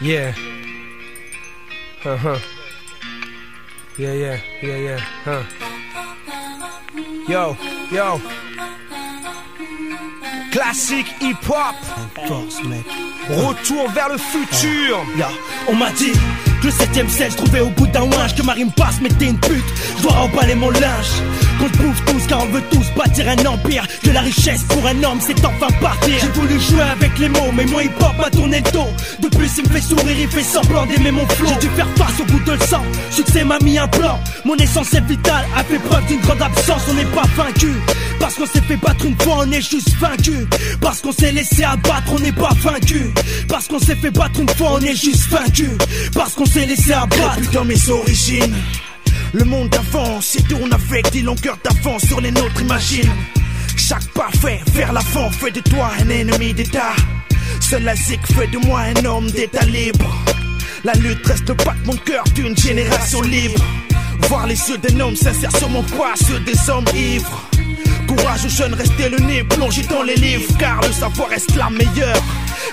Yeah. Yeah. Yo. Classique hip-hop. Retour vers le futur. On m'a dit que le 7ème ciel se trouvait au bout d'un ouinge, que ma rime passe mettait une pute, je dois emballer mon linge. Qu'on se bouffe tous car on veut tous bâtir un empire, que la richesse pour un homme c'est enfin partir. J'ai voulu jouer avec les mots mais mon hip-hop m'a tourné le dos. De plus il me fait sourire, il fait semblant d'aimer mon flow. J'ai dû faire face au bout de le sang, succès m'a mis un plan. Mon essence est vitale, a fait preuve d'une grande absence. On n'est pas vaincu, parce qu'on s'est fait battre une fois on est juste vaincu. Parce qu'on s'est laissé abattre on n'est pas vaincu. Parce qu'on s'est fait battre une fois on est juste vaincu. Parce qu'on s'est laissé abattre. Depuis dans mes origines, le monde avance et tourne avec des longueurs d'avance sur les nôtres, imagine. Chaque pas fait vers l'avant fait de toi un ennemi d'état. Seul la zik fait de moi un homme d'état libre. La lutte reste le pas de mon cœur d'une génération libre. Voir les yeux d'un homme sincère sur mon poids, ceux des hommes ivres. Courage aux jeunes, restez le nez plongé dans les livres, car le savoir reste la meilleure.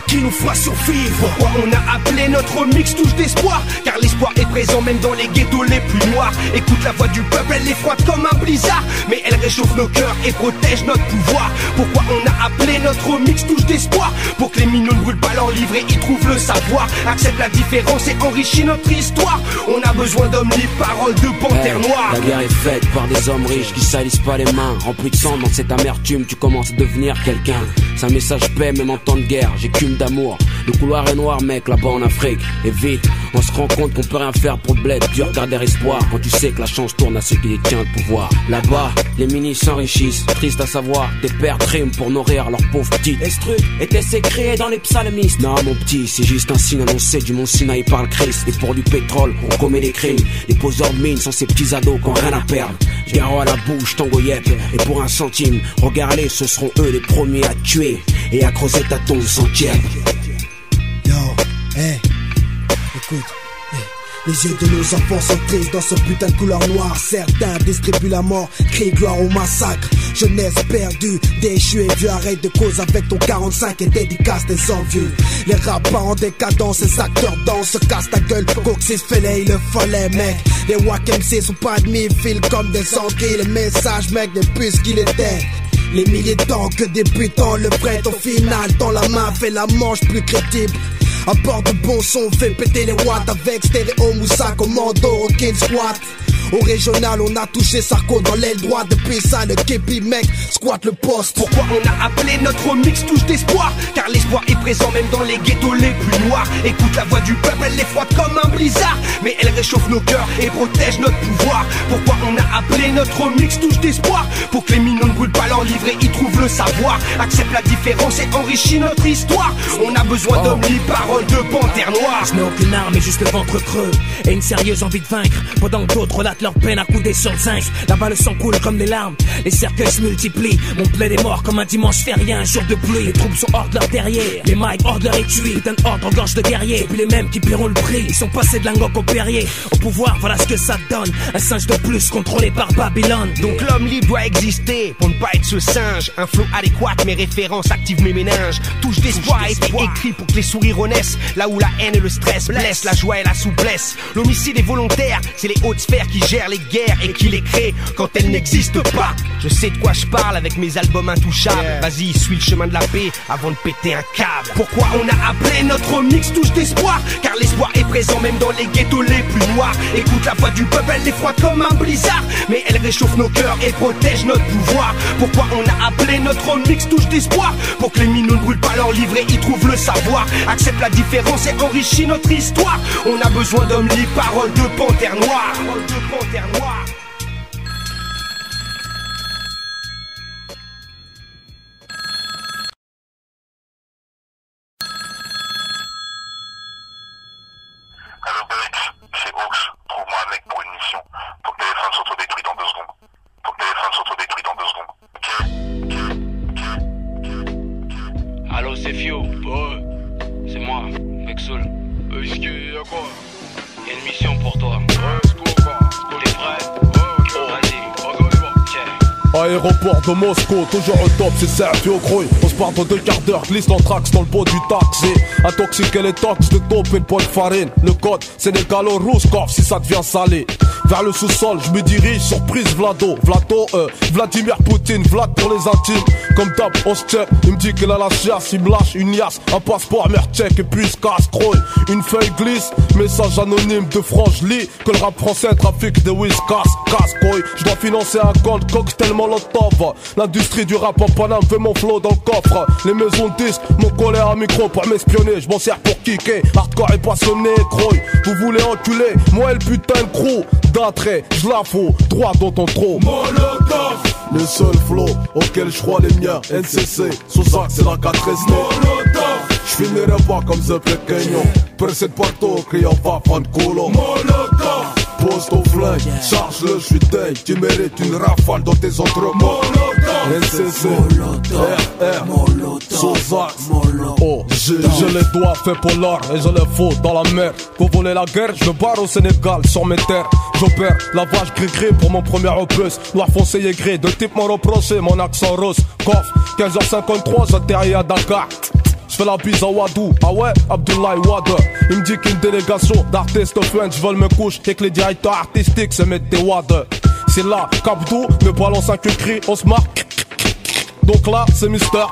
qui nous fera survivre. Pourquoi on a appelé notre mix touche d'espoir? Car l'espoir est présent même dans les ghettos les plus noirs. Écoute la voix du peuple, elle est froide comme un blizzard, mais elle réchauffe nos cœurs et protège notre pouvoir. Pourquoi on a appelé notre mix touche d'espoir? Pour que les minons ne brûlent pas leur livre et y trouvent le savoir. Accepte la différence et enrichit notre histoire. On a besoin d'hommes libres, paroles de panthère noire. La guerre est faite par des hommes riches qui salissent pas les mains. Remplis de sang dans cette amertume, tu commences à devenir quelqu'un. C'est un message paix même en temps de guerre, j'écume d'amour. Le couloir est noir mec là-bas en Afrique. Et vite, on se rend compte qu'on peut rien faire pour le bled. Dur garder espoir quand tu sais que la chance tourne à ceux qui détiennent le pouvoir. Là-bas, les minis s'enrichissent, triste à savoir. Des pères triment pour nourrir leurs pauvres petites. Était-ce écrit dans les psalmistes? Non mon petit, c'est juste un signe annoncé du mont Sinaï par le Christ. Et pour du pétrole, on commet des crimes. Les poseurs de mines sont ces petits ados qui ont rien à perdre. Garo à la bouche, tango yep. Et pour un centime, regarde-les, ce seront eux les premiers à tuer et à creuser ta tombe centième. Yo, hey, écoute. Les yeux de nos enfants sont tristes dans ce putain de couleur noire. Certains distribuent la mort, crient gloire au massacre. Jeunesse perdue, déchue et vieux. Arrête de cause avec ton 45 et dédicace des envieux. Les rappeurs en décadence, les acteurs dansent, se cassent ta gueule. Coxis fêlé, il le fallait mec. Les Wack MC sont pas demi-fils comme des anguilles. Les messages mec, des puces qu'il était. Les militants que débutants le prêtent au final. Dans la main fait la manche plus crédible. À bord de bon son, fait péter les watts avec stéréo, Moussa, commando, rockin' squat. Au régional, on a touché Sarko dans l'aile droite. Depuis ça, le képi mec squatte le poste. Pourquoi on a appelé notre mix touche d'espoir? Car l'espoir est présent même dans les ghettos les plus noirs. Écoute la voix du peuple, elle est froide comme un blizzard, mais elle réchauffe nos cœurs et protège notre pouvoir. Pourquoi on a appelé notre mix touche d'espoir? Pour que les minons ne brûlent pas leur livre et y trouvent le savoir. Accepte la différence et enrichit notre histoire. On a besoin d'hommes libres, paroles de panthère noire. Je n'ai aucune arme et juste le ventre creux et une sérieuse envie de vaincre. Pendant que d'autres relatent leur peine accoudée sur le zinc. Là-bas le sang coule comme des larmes, les cercueils se multiplient. Mon plaid est mort comme un dimanche férié, un jour de pluie. Les troupes sont hors de leur derrière, les mics hors de leur étui. Putain d'ordre en gorge de guerrier, et puis les mêmes qui paieront le prix. Ils sont passés de Langok au Perrier. Au pouvoir, voilà ce que ça donne. Un singe de plus contrôlé par Babylone. Donc l'homme libre doit exister pour ne pas être ce singe. Un flow adéquat, mes références activent mes méninges. Touche d'espoir a été écrit pour que les sourires renaissent. Là où la haine et le stress blessent, la joie et la souplesse. L'homicide est volontaire, c'est les hautes sphères qui gèrent les guerres et qui les créent quand elles n'existent pas. Je sais de quoi je parle avec mes albums intouchables. Vas-y, suis le chemin de la paix avant de péter un câble. Pourquoi on a appelé notre mix touche d'espoir? Car l'espoir est présent même dans les ghettos les plus noirs. Écoute la voix du peuple, elle est froide comme un blizzard, mais elle réchauffe nos cœurs et protège notre pouvoir. Pourquoi on a appelé notre mix touche d'espoir? Pour que les minons ne brûlent pas leur livre et y trouvent le savoir. Accepte la différence et enrichit notre histoire. On a besoin d'hommes libres, paroles de panthère noire. Paroles de panthère noire. Allô, c'est Fio. Ouais, c'est moi, Vexoul. Est-ce qu'il y a quoi? Il y a une mission pour toi. Ouais, c'est quoi? T'es prêt? Aéroport de Moscou, toujours au top, c'est Sergio Croy. On se part dans 2 quarts d'heure, glisse l'anthrax dans le pot du taxi. Intoxiquer les tox de taupe et de poids de farine. Le code sénégalo-rouge, si ça devient salé. Vers le sous-sol, je me dirige, surprise Vladimir Poutine, Vlad pour les intimes. Comme d'hab, on se check, il me dit qu'il a la chiasse, il me lâche une liasse, un passeport, check et puis il se casse, croy. Une feuille glisse, message anonyme de franche lit que le rap français trafique des whiskas, casse-couille. Je dois financer un compte cocktail molotov. L'industrie du rap en Paname fait mon flow dans le coffre. Les maisons de disques m'ont collé un micro pour m'espionner, je m'en sers pour kicker. Hardcore et passionné, croy. Vous voulez enculer, moi et le putain de crew. D'attrait, je la fous, droit dans ton trou. Molotov. Le seul flow auquel je crois les miens, NCC, sous ça c'est la 4 Molotov. Je finirai pas comme ce pequeño, pressé de partout, criant va fan culo. Molotov. Pose ton flingue, charge-le, je suis dingue. Tu mérites une rafale dans tes entrepôts. NCC, RR, Sozax. Oh, j'ai les doigts faits pour l'or et je les fous dans la mer. Pour voler la guerre, je me barre au Sénégal sur mes terres. J'opère la vache gris-gris pour mon premier opus. Noir foncé et gris, deux types m'ont reproché mon accent rose. Coffre, 15h53, j'atterris à Dakar. j'fais la bise à Wadou. Ah ouais, Abdoulaye Wade. Il me dit qu'une délégation d'artistes French veulent me coucher et que les directeurs artistiques se mettent des wads. C'est là qu'Abdou me balance un cri, on se marque. Donc là, c'est Mister.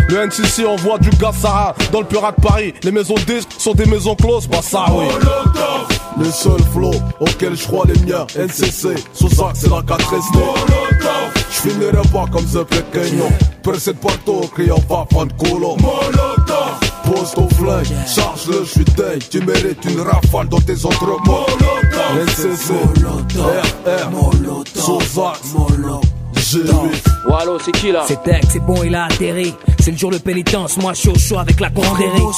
Le NCC envoie du gaz Sahara dans le Purat de Paris. Les maisons de disques sont des maisons closes, bah ça oui. Les seuls flots auxquels je crois les miens, NCC, sous ça c'est la 4 Je finirai pas comme The Pequeño, pressé de partout, criant va prendre colo. Pose ton flingue, charge-le, je suis dingue. Tu mérites une rafale dans tes entrepôts. NCC, RR, Sozax, Wallo, c'est qui là? C'est Tex, c'est bon, il a atterri. C'est le jour de pénitence, moi je suis au chaud avec la confrérie. Non,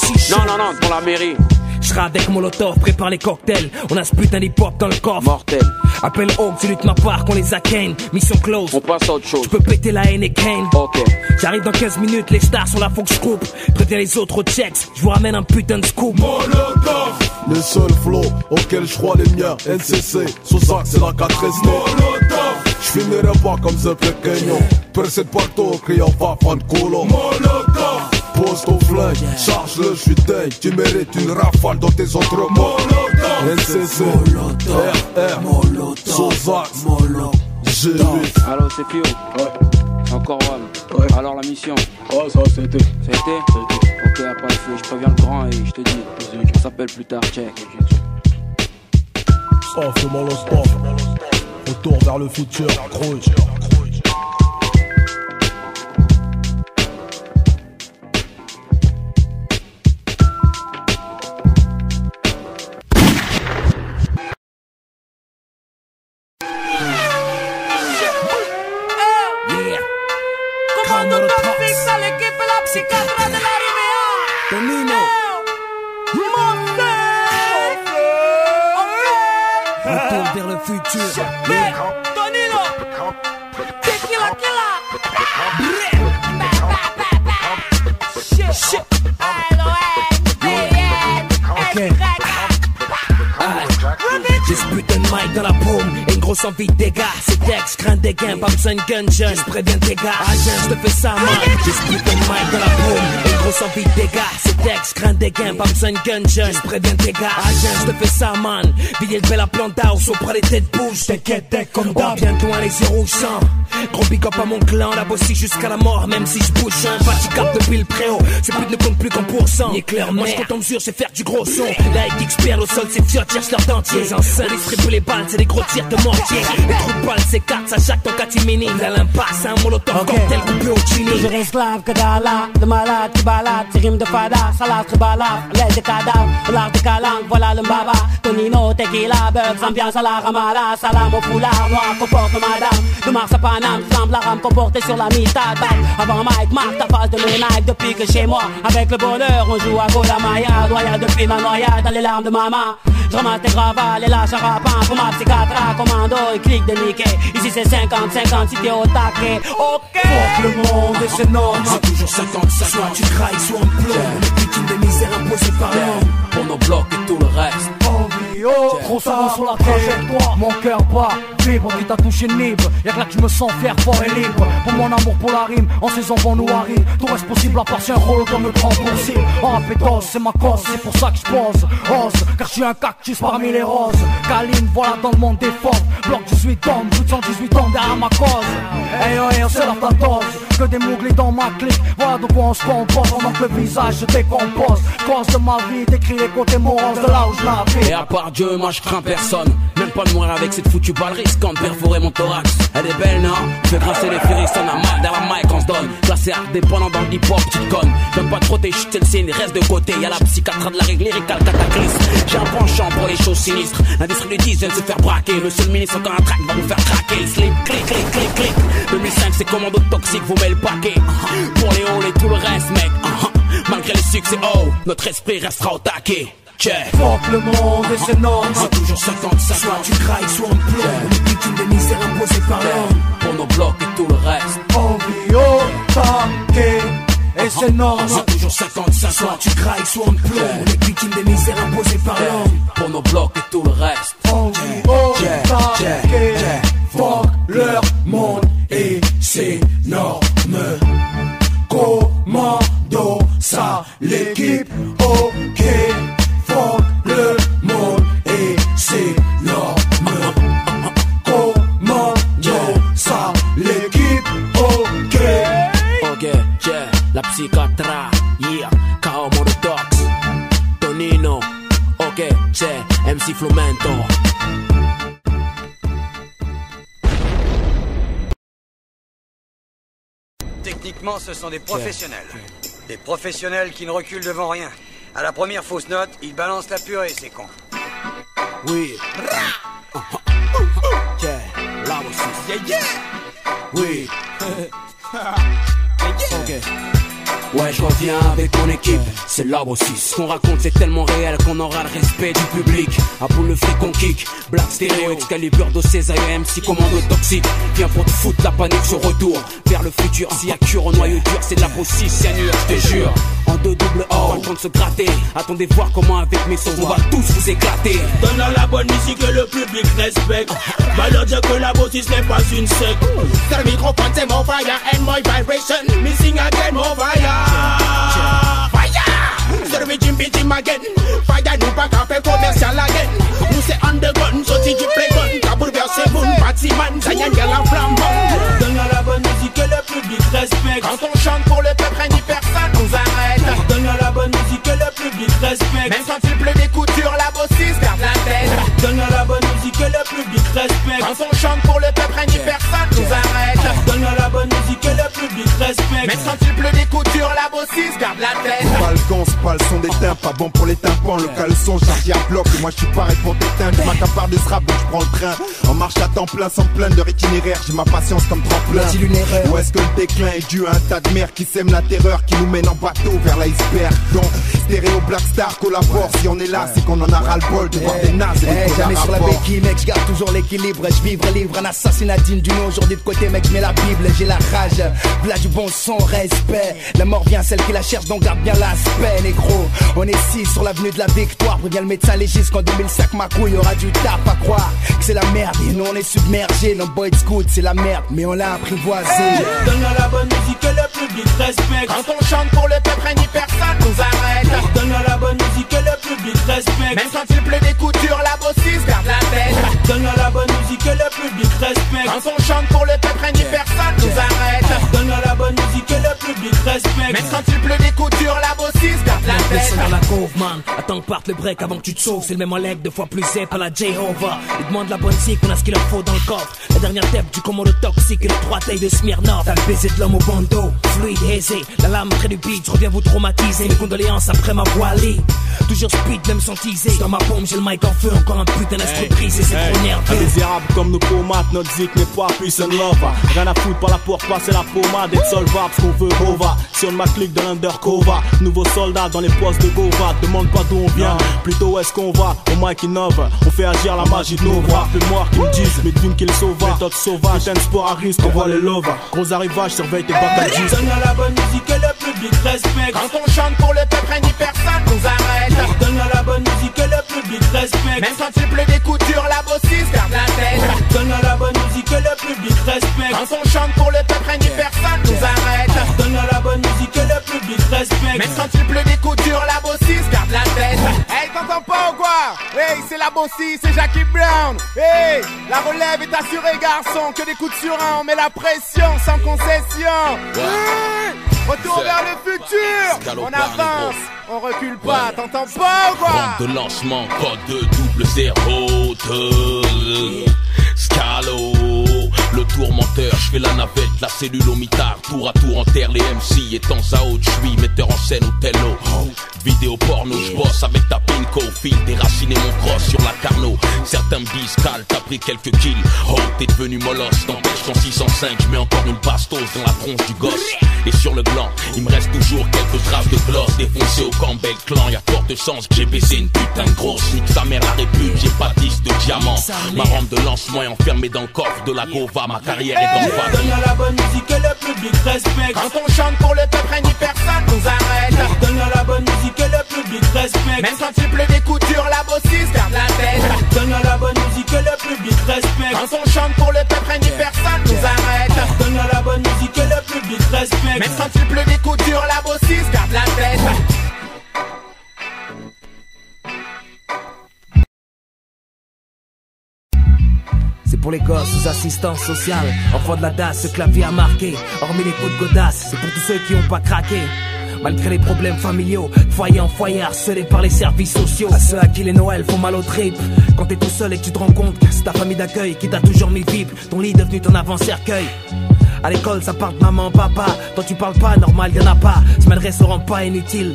pour la mairie. J'serai avec Molotov, prépare les cocktails. On a ce putain d'hip-hop dans le coffre. Mortel. Appelle Hawk, dis-lui de ma part qu'on les a ken. Mission close. On passe à autre chose. Tu peux péter la haine et Kane. Ok. J'arrive dans 15 minutes, les stars sont là, faut que je coupe. Préviens les autres au checks, je vous ramène un putain de scoop. Molotov. Les seuls flots auxquels je crois les miens, NCC, sous ça c'est la 4 Molotov. Je finirai pas comme The Pequeño, pressé de partout, criant va prendre colo. Molotov. Pose ton flingue, charge-le, je suis dingue. Tu mérites une rafale dans tes entrepôts. NCC, RR, Sozax, G8. Allo, c'est Pio. Ouais. Encore one. Ouais. Alors la mission. Ouais, ça c'était. Ça a été? Ok, y'a pas de feu, je préviens le grand et je te dis. On s'appelle plus tard, check. Ça fait mal au stop. Retour vers le futur, Crouch. Retour vers le futur. Tonino, tequila killer. Shit. Ok. J'ai ce putain de mic dans la paume et une grosse envie de dégâts. C'est Dex, crains des gains, pas besoin de gungeon. Je préviens tes gars, agent, je te fais ça man. J'ai ce putain de mic dans la paume et une grosse envie de dégâts. C'est Dex, crains des gains, pas besoin de gungeon. Je préviens tes gars, agent, je te fais ça man. Villiers de Bella Planta, au sopra les têtes bougent. T'inquiète, t'es comme d'hab. Bientôt un les yeux rouges sang. Gros big up à mon clan, la bossie jusqu'à la mort. Même si je bouge un fatigable depuis le préau. Ces putes ne comptent plus qu'en pourcent. Ni clair, moi je compte en mesure, c'est faire du gros son. La XX perd au sol, c'est fiottes, cherche leur dentier. Les enceintes, distribuent les balles, c'est des gros tirs de mortier. Les trous de balles, c'est 4, ça chaque ton catimini. Dans l'impasse, un molotov cocktail coupé au chini. Toujours esclave que d'Allah, de malade qui balade, tes rimes de fada, salade tribala, l'aise de cadavre, l'art de calanque, voilà le mbaba. Tonino, tequila, bugs, ambiance à la ramada, salam au foulard, noir, comporte madame. De Mars à Paname, semble la rame comportée sur la mitad. Avant Mike, marque ta face de mes Nike depuis que chez moi. Avec le bonheur, on joue à Gola Maya, royal depuis ma noyade dans les larmes de maman. Je ramasse tes gravats, les lâches à rapin, pour ma psychiatra, commando et clic de niquer. Ici c'est 50-50 si t'es au taquet. Ok. Fuck le monde et c'est normal. C'est toujours 50, ça soit tu crailles, soit on plombe. Les victimes des misères imposées par l'homme. Pour nos blocs et tout le reste. Trop savant sur la trajectoire, mon cœur bat, vibre, qui t'a touché libre. Y'a que là que je me sens fier, fort et libre. Pour mon amour pour la rime, en ces enfants nous arrive. Tout reste possible à part si un rôle comme me prend pour cible. En répétance, c'est ma cause, c'est pour ça que je pose. Rose, car je suis un cactus parmi les roses. Caline, voilà dans le monde des forces. Bloc 18 ans, plus de 118 ans derrière ma cause. Hey oh hey, c'est la ta dose. Que des mouglés dans ma clique. Voilà de quoi on se compose, pendant que le visage se décompose. Cause de ma vie, décrit les côtés moroses de là où je la vis. Et à part Dieu, moi je crains personne. Même pas de mourir avec cette foutue balle risquant de perforer mon thorax. Elle est belle, non? Je vais grincer les Ferrison à mal derrière la mic on se donne. Classé art dépendant dans le hip hop, petite conne. J'aime pas trop tes chutes, le il reste de côté. Y'a la psychiatre de la règle lyricale cataclysme. J'ai un penchant pour les choses sinistres. L'industrie des 10 vient de se faire braquer. Monsieur le ministre, encore un track va vous faire craquer. Slip, clic, clic, clic, clic. 2005, c'est commando toxique, vous met le paquet. Pour les halls et tout le reste, mec. Malgré les succès, oh, notre esprit restera au taquet. Fuck le monde et c'est normal. C'est toujours 50, ça soit tu crailles, soit on plombe. Les victimes des misères imposées par l'homme. Pour nos blocs et tout le reste. On vit au taquet. Et c'est normal. C'est toujours 50, ça soit tu crailles, soit on plombe. Les victimes des misères imposées par l'homme. Pour nos blocs et tout le reste. On vit au taquet. Fuck leur monde et c'est normal. Commando, ça la psychiatra, yeah, Kao Monotox, Tonino, ok, c'è MC Flumento. Techniquement, ce sont des professionnels. Des professionnels qui ne reculent devant rien. À la première fausse note, ils balancent la purée, ces cons. Oui. Là aussi. Oui. Ok. Ouais, je reviens avec mon équipe, c'est l'arbre 6. Ce qu'on raconte c'est tellement réel qu'on aura le respect du public. À bout le fric on kick, Black Stereo, Excalibur, Docesa et MC Commando Toxique. Viens pour te foutre la panique sur retour vers le futur. Si y'a cure au noyau dur, c'est de l'arbre 6, c'est annuaire, je te jure. En 2 double O, pas le temps de se gratter. Attendez voir comment avec mes sons on va tous vous éclater. Donne à la bonne musique que le public respecte. Va leur dire que la boutique n'est pas une secte. Sur le microphone c'est mon fire and my vibration. Missing again mon fire. Fire! Sur le Jim again. Fire nous pas qu'à faire commercial again. Nous c'est underground, sorti du playground. T'as bouleversé mon bâtiment, ça y a la flamme. Donne à la bonne musique que le public respecte. Quand on chante pour le peuple, ni personne nous arrête. Donne à la bonne musique que le public respecte. Même quand il pleut des coutures, la bossise perd la tête. Donne à la bonne musique que le public respecte. Quand on chante pour le peuple, ni personne nous arrête. Donne à la bonne musique que le public respecte. Même quand il pleut des coutures, la bossise perd la tête. Balcon, c'est pas le son des tympans, pas bon pour les tympans. Le caleçon, chargé à bloc, et moi je suis pareil pour t'éteindre. Je m'accapare de ce rap, donc je prends le train. En marche à temps plein, sans plein de itinéraire. J'ai ma patience comme tremplin. Où est-ce que le déclin est dû à un tas de merde qui sème la terreur, qui nous mène en bateau vers l'iceberg. Donc, Stéréo Black Star collabore. Si on est là, c'est qu'on en a ras-le-bol de voir des nazes et des jamais sur la béquille, mec, je garde toujours l'équilibre. Je vivrai livre un assassinat digne du nom. Aujourd'hui de côté, mec, je mets la Bible. J'ai la rage, v'là du bon son, respect. La mort vient, celle qui la cherche, donc garde bien l'aspect, négro. On est 6 sur l'avenue de la victoire. Préviens le médecin légiste qu'en 2005, ma couille aura du taf à croire que c'est la merde. Et nous on est submergés, nos boys scout, c'est la merde, mais on l'a apprivoisé. Donne à la bonne musique que le public respecte. Quand on chante pour le peuple, ni personne nous arrête. Donne à la bonne musique que le public respecte. Même quand il pleut des coutures, la bossise garde la tête. Donne à la bonne musique que le public respecte. Quand on chante pour le peuple, ni personne nous arrête. Donne à la bonne musique que le public respecte. Même quand il pleut des coutures, la bossise garde la tête. Laisse dans la cove, man. Attends que parte le break avant que tu te sauves. C'est le même en leg, 2 fois plus épais à la Jehovah. Il demande la bonne zik, on a ce qu'il leur faut dans le coffre. La dernière tête du commando toxique et les 3 tailles de Smirnoff. T'as le baiser de l'homme au bandeau, fluide, aisé. La lame près du beat, je reviens vous traumatiser. Mes condoléances après ma voilée. Toujours speed, même sans teaser. Dans ma paume, j'ai le mic en feu, encore un putain d'instru brisé, c'est trop nerveux. Misérable comme nos pomates, notre zik n'est pas peace and love. Rien à foutre par la porte, passer la pommade, être solvable, ce qu'on veut, Hova. Si on ma clique de l'undercover, nouveaux soldats dans les postes de Gova. Demande pas d'où on vient, plutôt où est-ce qu'on va. Au mic innove, on fait agir la magie de nos voix. Peu noirs qui me disent, mais devine qu'il sauva. Méthode sauvage, un sport à risque, on voit les lovas. Gros arrivage, surveille tes bacadis. Donne à la bonne musique que le public respecte. Quand on chante pour le peuple, ni personne nous arrête. Donne à la bonne musique que le public respecte. Même quand il pleut des coutures, la bossise garde la tête. Donne à la bonne musique que le public respecte. Quand on chante pour le peuple, ni personne nous arrête. Donne à la bonne musique que le public respecte. Même quand il pleut des coutures, la bossise garde la tête. Hey, t'entends pas ou quoi? Hey, c'est la bossise, c'est Jackie Brown. Hey, la relève est assurée, garçon. Que des coups de surin, on met la pression sans concession. Hey, retour vers le futur. On avance, on recule pas, t'entends pas ou quoi? Rampe de lancement, code 2-0. Scalo, le tourmenteur, je fais la navette, la cellule au mitard, tour à tour en terre, les MC étant à haute, je suis metteur en scène au tello. Vidéo porno, je bosse avec ta pinko, fil déraciné mon cross sur la Carnot. Certains bis calent, t'as pris quelques kills. Oh, t'es devenu molosse, t'empêches ton 605, je mets encore une bastos dans la tronche du gosse. Et sur le gland, il me reste toujours quelques traces de gloss défoncé au Campbell Clan. Y'a forte chance que j'ai baissé une putain de grosse. Nique sa mère la répute, j'ai pas 10 de diamant. Ma rampe de lancement est enfermée dans le coffre de la Gova, ma carrière est en phase. Donne à la bonne musique que le public respecte. Quand on chante pour le peuple, ni personne nous arrête. Donne à la bonne musique que le public respecte. Même quand il pleut des coutures, la bossise garde la tête. Donne à la bonne musique que le public respecte. Quand on chante pour le peuple, ni personne nous arrête. Donne à la bonne musique que le public respecte. Même quand il pleut des coutures, la bossise garde la tête. C'est pour pour les gosses sous assistance sociale. Enfants de la DAS, ce que la vie a marqué. Hormis les coups de godasse, c'est pour tous ceux qui ont pas craqué. Malgré les problèmes familiaux, foyer en foyer harcelé par les services sociaux. À ceux à qui les Noëls font mal aux tripes. Quand t'es tout seul et que tu te rends compte que c'est ta famille d'accueil qui t'a toujours mis vip. Ton lit devenu ton avant-cercueil. À l'école ça parle de maman, papa. Toi tu parles pas, normal y'en a pas. Se malgré se rend pas inutile.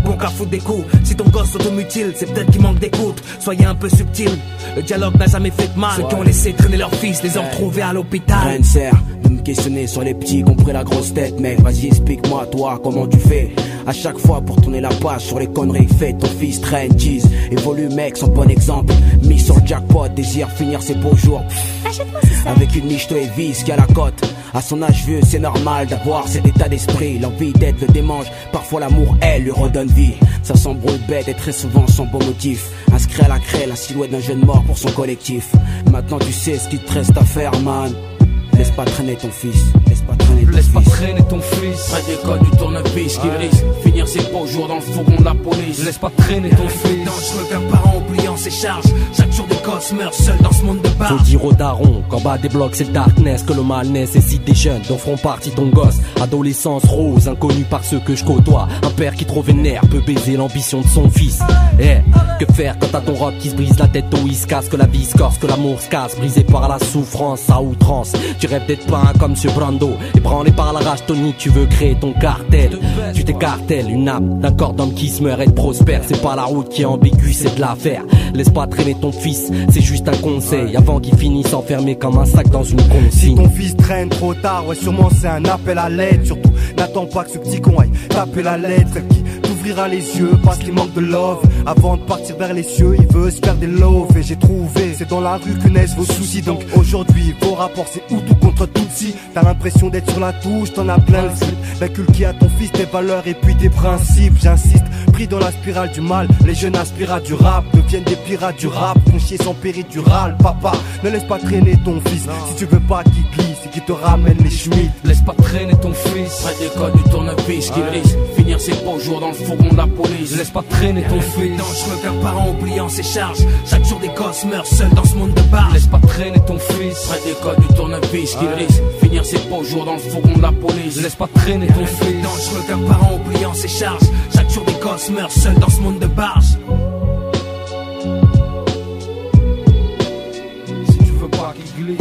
Bon qu'à foutre des coups. Si ton gosse s'automutile, c'est peut-être qu'il manque d'écoute. Soyez un peu subtil. Le dialogue n'a jamais fait de mal. Ceux qui ont laissé traîner leur fils, les ont retrouvés à l'hôpital. Rien ne sert de me questionner sur les petits qui ont pris la grosse tête, mec. Vas-y explique-moi toi comment tu fais à chaque fois pour tourner la page sur les conneries faites. Ton fils traîne, tease, évolue mec, son bon exemple. Mis sur le jackpot, désire finir ses beaux jours. Avec une michto et vis qui a la cote. À son âge vieux, c'est normal d'avoir cet état d'esprit. L'envie d'être le démange, parfois l'amour, elle, lui redonne vie. Ça s'embrouille bête et très souvent sans bon motif. Inscrit à la craie, la silhouette d'un jeune mort pour son collectif. Maintenant tu sais ce qu'il te reste à faire, man. Laisse pas traîner ton fils, laisse pas traîner ton Laisse fils. pas traîner ton fils. Près des codes du tournevis qui risque finir ses beaux jours dans le fourgon de la police. Laisse pas traîner ton fils. Dangereux qu'un parent oubliant ses charges. Chaque jour des gosses meurent seuls dans ce monde de bar. Faut dire aux darons qu'en bas des blocs c'est le darkness, que le mal naisse. Et si des jeunes dont feront partie ton gosse, adolescence rose, inconnu par ceux que je côtoie. Un père qui trop vénère peut baiser l'ambition de son fils. Que faire quand t'as ton robe qui se brise la tête au Whiskas, que la vie se corse, que l'amour se casse, brisé par la souffrance à outrance. Tu rêves d'être peint comme Monsieur Brando, ébranlé par la rage tonique, tu veux créer ton cartel. Tu t'écartèles une âme d'un corps d'homme qui se meurt et te prospère. C'est pas la route qui est ambiguë, c'est de l'affaire. Laisse pas traîner ton fils, c'est juste un conseil avant qu'il finisse enfermé comme un sac dans une consigne. Si ton fils traîne trop tard, ouais sûrement c'est un appel à l'aide. Surtout n'attends pas que ce petit con aille taper la lettre qui t'ouvrira les yeux parce qu'il manque de love. Avant de partir vers les cieux, il veut se faire des loves. Et j'ai trouvé, c'est dans la rue que naissent vos soucis. Donc aujourd'hui, vos rapports c'est Hutu contre Tutsi. T'as l'impression d'être sur la touche, t'en as plein le slip. Inculquer à ton fils tes valeurs et puis tes principes. J'insiste, pris dans la spirale du mal. Les jeunes aspirent à du rap, deviennent des pirates du rap. Font chier sans péridural. Papa, ne laisse pas traîner ton fils. Si tu veux pas qu'il glisse et qu'il te ramène les schmitts. Laisse pas traîner ton fils. Près des codes du tournevis qui risque finir ses beaux jours dans le fourgon de la police. Laisse pas traîner ton fils. Dangereux qu'un parent oubliant ses charges. Chaque jour des gosses meurent seuls dans ce monde de bar. Laisse pas traîner ton fils. Près des codes du tournevis qui risque finir ses beaux jours dans le fourgon de la police. Laisse pas traîner ton fils. Dangereux qu'un parent oubliant ses charges. Chaque jour des gosses meurent seuls dans ce monde de barge. Si tu veux pas qu'il glisse,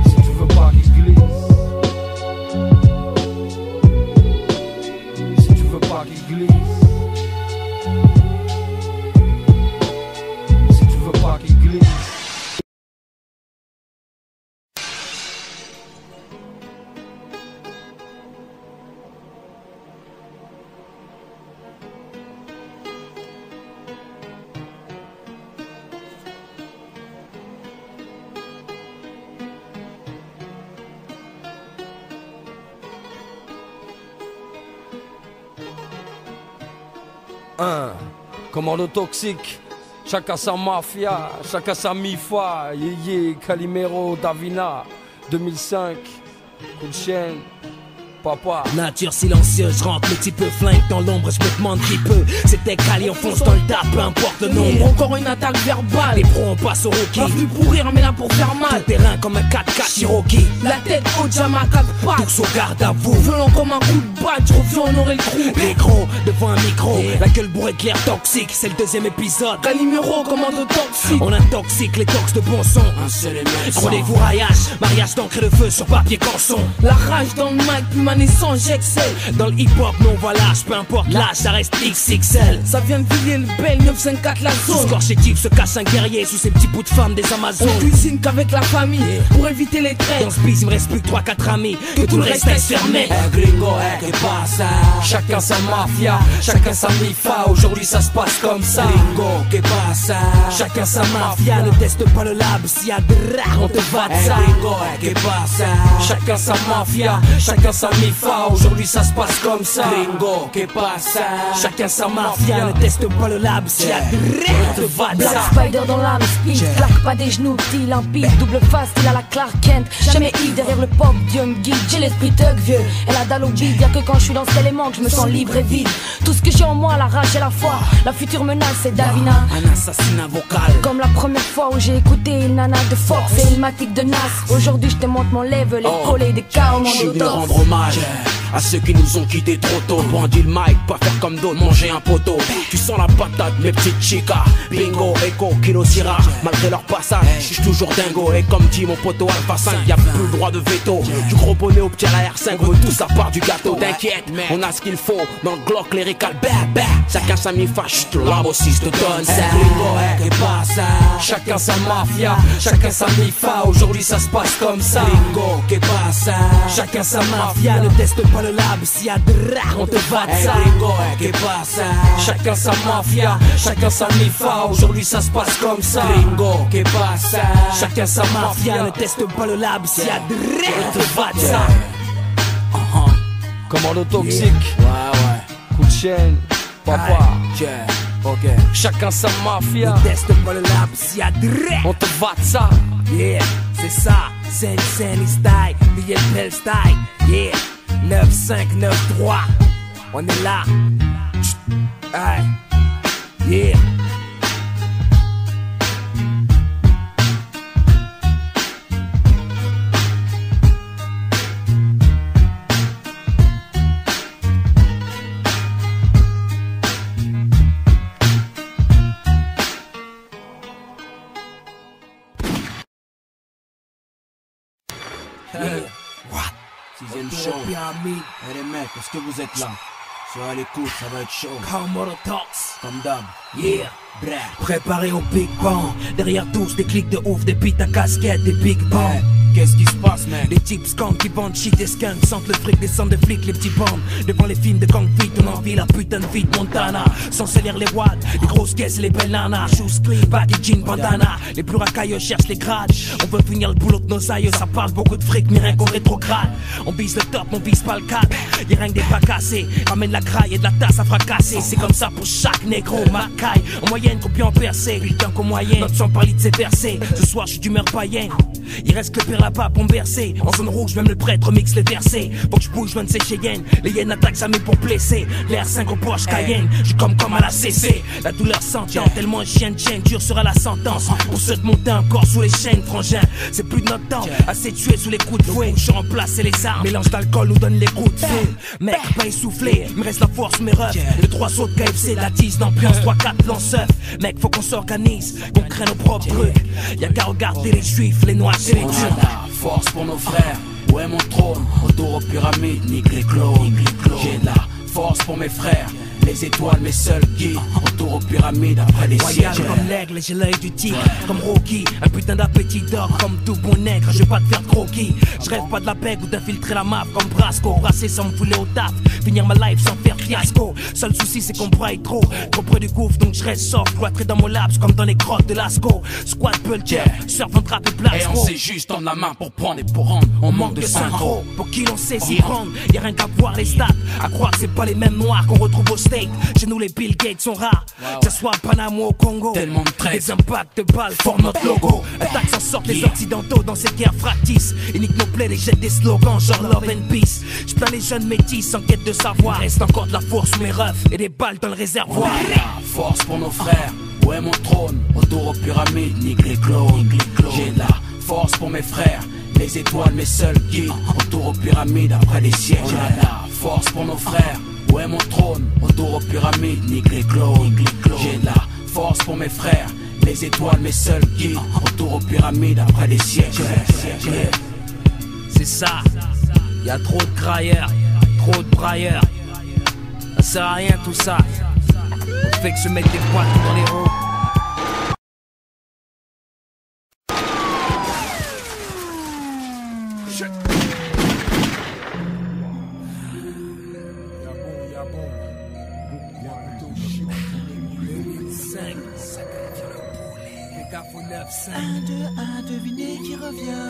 si tu veux pas qu'il glisse, si tu veux pas qu'il glisse, si tu veux pas qu'il glisse. Commando toxique, chacun sa mafia, chacun sa mifa, Yeye, Calimero, Davina, 2005, coup de chaîne, papa. Nature silencieuse, je rentre le petit peu flingue dans l'ombre, je me demande qui peut. C'était Cali, on fonce dans le tas, peu importe le nombre. Encore une attaque verbale. Les pros on passe au rookie. Pas venu pourrir mais là pour faire mal. Tout terrain comme un 4x4 Cherokee. La tête haute, jamais à 4 pattes. Tous au garde à vous. Violent comme un coup de batte, je reviens honorer le trou. Les gros devant un micro, la gueule bourrée de clair toxique, c'est le deuxième épisode. Calimero, commando toxique. On intoxique les tox de bon son. Un seul et même sang. Rendez-vous raillage, mariage d'encre et de feu sur papier canson. La rage dans le mic, puis ma naissance, j'excelle. Dans le hip-hop, non voilà, peu importe l'âge, ça reste XXL. Ça vient de Villiers le Bel, 954 la Sous zone. scorchétif se cache un guerrier sous ces petits bouts de femmes des Amazones. On cuisine qu'avec la famille, pour éviter les traits. Dans ce biz, il me reste plus que 3-4 amis, que tout le reste est fermé. Gringo, que passa? Chacun sa mafia, chacun sa mifa, aujourd'hui ça se passe comme ça. Gringo, que passa? Chacun sa mafia, ne teste pas le lab, s'il y a de rare, on te va de ça. Gringo, que passa? Chacun sa mafia, chacun sa mi-fa, aujourd'hui ça se passe comme ça. Gringo, que passa? Chacun sa mafia, ne teste pas le lab, si y'a de va de Black ça. Spider dans l'âme, speed, claque pas des genoux, petit limpide, double face, il a la Clark Kent. Jamais I derrière le pop, Dieu me guide, j'ai l'esprit thug vieux. Et la dalle au bide, y'a que quand je suis dans cet élément que je me sens libre et vide. Tout ce que j'ai en moi, la rage et la foi, la future menace c'est Davina. Un assassinat vocal. Comme la première fois où j'ai écouté Il Nana de Fox et Ilmatic de Nas. Aujourd'hui je te montre mon level, les collés des cas au monde Je suis venu d'auto. rendre hommage à ceux qui nous ont quittés trop tôt. Bandit le mic, pas faire comme d'autres, manger un poteau. Tu sens la patate, mes petites chicas. Bingo, Echo, Kilo Syrah. Malgré leur passage, je suis toujours dingo. Et comme dit mon poteau Alpha 5, y'a plus le droit de veto. Du gros bonnet au petit à la R5, on veut tous sa part du gâteau. T'inquiète, on a ce qu'il faut dans le Glock lyrical. Bah, chacun sa mi-fâche, tout là aussi je te donne ça. Bingo, que passa? Chacun sa mafia, chacun sa mi-fa. Aujourd'hui ça se passe comme ça. Bingo, que passa? Chacun sa mafia, ne teste pas le lab, s'il y a de rare, on te va de ça. Gringo, que passa? Chacun sa mafia, chacun sa mi-fa. Aujourd'hui ça se passe comme ça. Gringo, que passa? Chacun sa mafia, ne teste pas le lab, s'il y a de rare, on te va de ça. Commando toxique. Ouais. Coup de chaîne. Papa. Ok. Chacun sa mafia, ne teste pas le lab, s'il y a de rare, on te va de ça. Yeah, c'est ça. Sen style, billet belle style. Yeah, 9593. On est là. Aïe. Yeah. Sixième show. Eh les mecs, est-ce que vous êtes là? Soyez à l'écoute, ça va être chaud. Commodore Talks. Comme d'hab. Yeah. Préparé au Big Bang. Derrière tous des clics de ouf, des beats à casquette, des Big Bang. Qu'est-ce qui se passe, mec? Les types scandent qui bandent shit et skunks. Sentent le fric, descendent des flics, les petits bandes. Devant les films de gang fit, on envie la putain de vie de Montana. Sans salir les watts, les grosses caisses et les belles nanas. Shoes clean, baggy jean, bandana. Les plus racailleux cherchent les grades. On veut finir le boulot de nos aïeux. Ça parle beaucoup de fric, mais rien qu'on rétrograde. On vise le top, on vise pas le cap. Y'a rien que des pas cassés. Ramène la graille et de la tasse à fracasser. C'est comme ça pour chaque négro, Macaille. En moyenne, combien en percé? Putain qu'au moyen, notre sang par litre s'est versé. Ce soir, je suis d'humeur païenne. Il reste que le père là-bas pour me bercer. En zone rouge, même le prêtre mixe les versets. Faut que je bouge, loin de ces Cheyennes. Les hyènes attaquent sa main pour blesser. L'air 5 au Porsche Cayenne. J'suis comme à la CC. La douleur s'entend, tellement un chien de chaîne. Dure sera la sentence. Pour ceux de monter encore sous les chaînes, frangin. C'est plus de notre temps. Assez tué sous les coups de fouet. Je remplace les armes. Mélange d'alcool nous donne les coups de feu. Mec, pas essoufflé. Il me reste la force, mes refs. Le 3 sauts de KFC, la tease d'ambiance. 3-4 lanceurs. Mec, faut qu'on s'organise. Qu'on crée nos propres trucs. Y'a qu'à regarder les juifs, les noirs et les turcs. Force pour nos frères, où est mon trône? Autour aux pyramides, nique les clones. J'ai de la force pour mes frères, les étoiles mes seuls guides. Autour aux pyramides après des Royal siècles. comme l'aigle, j'ai l'œil du tigre. Comme Rocky, un putain d'appétit d'or. Comme tout bon nègre, je vais pas te faire croquis. Je rêve pas de la bègue ou d'infiltrer la map comme Brasco. Brasser sans me fouler au taf, finir ma life sans faire fiasco. Seul souci c'est qu'on braille trop près du gouffre, donc je reste soft. Cloîtré dans mon laps comme dans les grottes de Lascaux. Squat Pulcher, surf en trap et place. Et on sait juste en la main pour prendre et pour rendre. On manque de synchro. Pour qui l'on sait s'y prendre. Y'a rien qu'à voir les stats. À croire que c'est pas les mêmes noirs qu'on retrouve au State. Chez nous les Bill Gates sont rares. Que ce soit à Panama ou au Congo. Tellement de traits. Des impacts de balles forment notre logo. Attaque s'en sortent les occidentaux dans cette guerre fractice. Ils niquent nos plaies et jettent des slogans genre love and peace. J'plains les jeunes métis en quête de savoir. Reste encore de la force sous mes refs et des balles dans le réservoir. Force pour nos frères, où est mon trône? Autour aux pyramides, nique les clones. J'ai de la force pour mes frères, les étoiles mes seuls guides. Autour aux pyramides après des siècles. J'ai de la force pour nos frères, où est mon trône? Autour aux pyramides, nique les clones. J'ai de la force pour mes frères, les étoiles mes seuls guides. Autour aux pyramides après des siècles. C'est ça, y'a trop de grailleurs, trop de brailleurs. Ça sert à rien tout ça. On fait que se mettre des points dans les roues. Un, deux, un, devinez qui revient.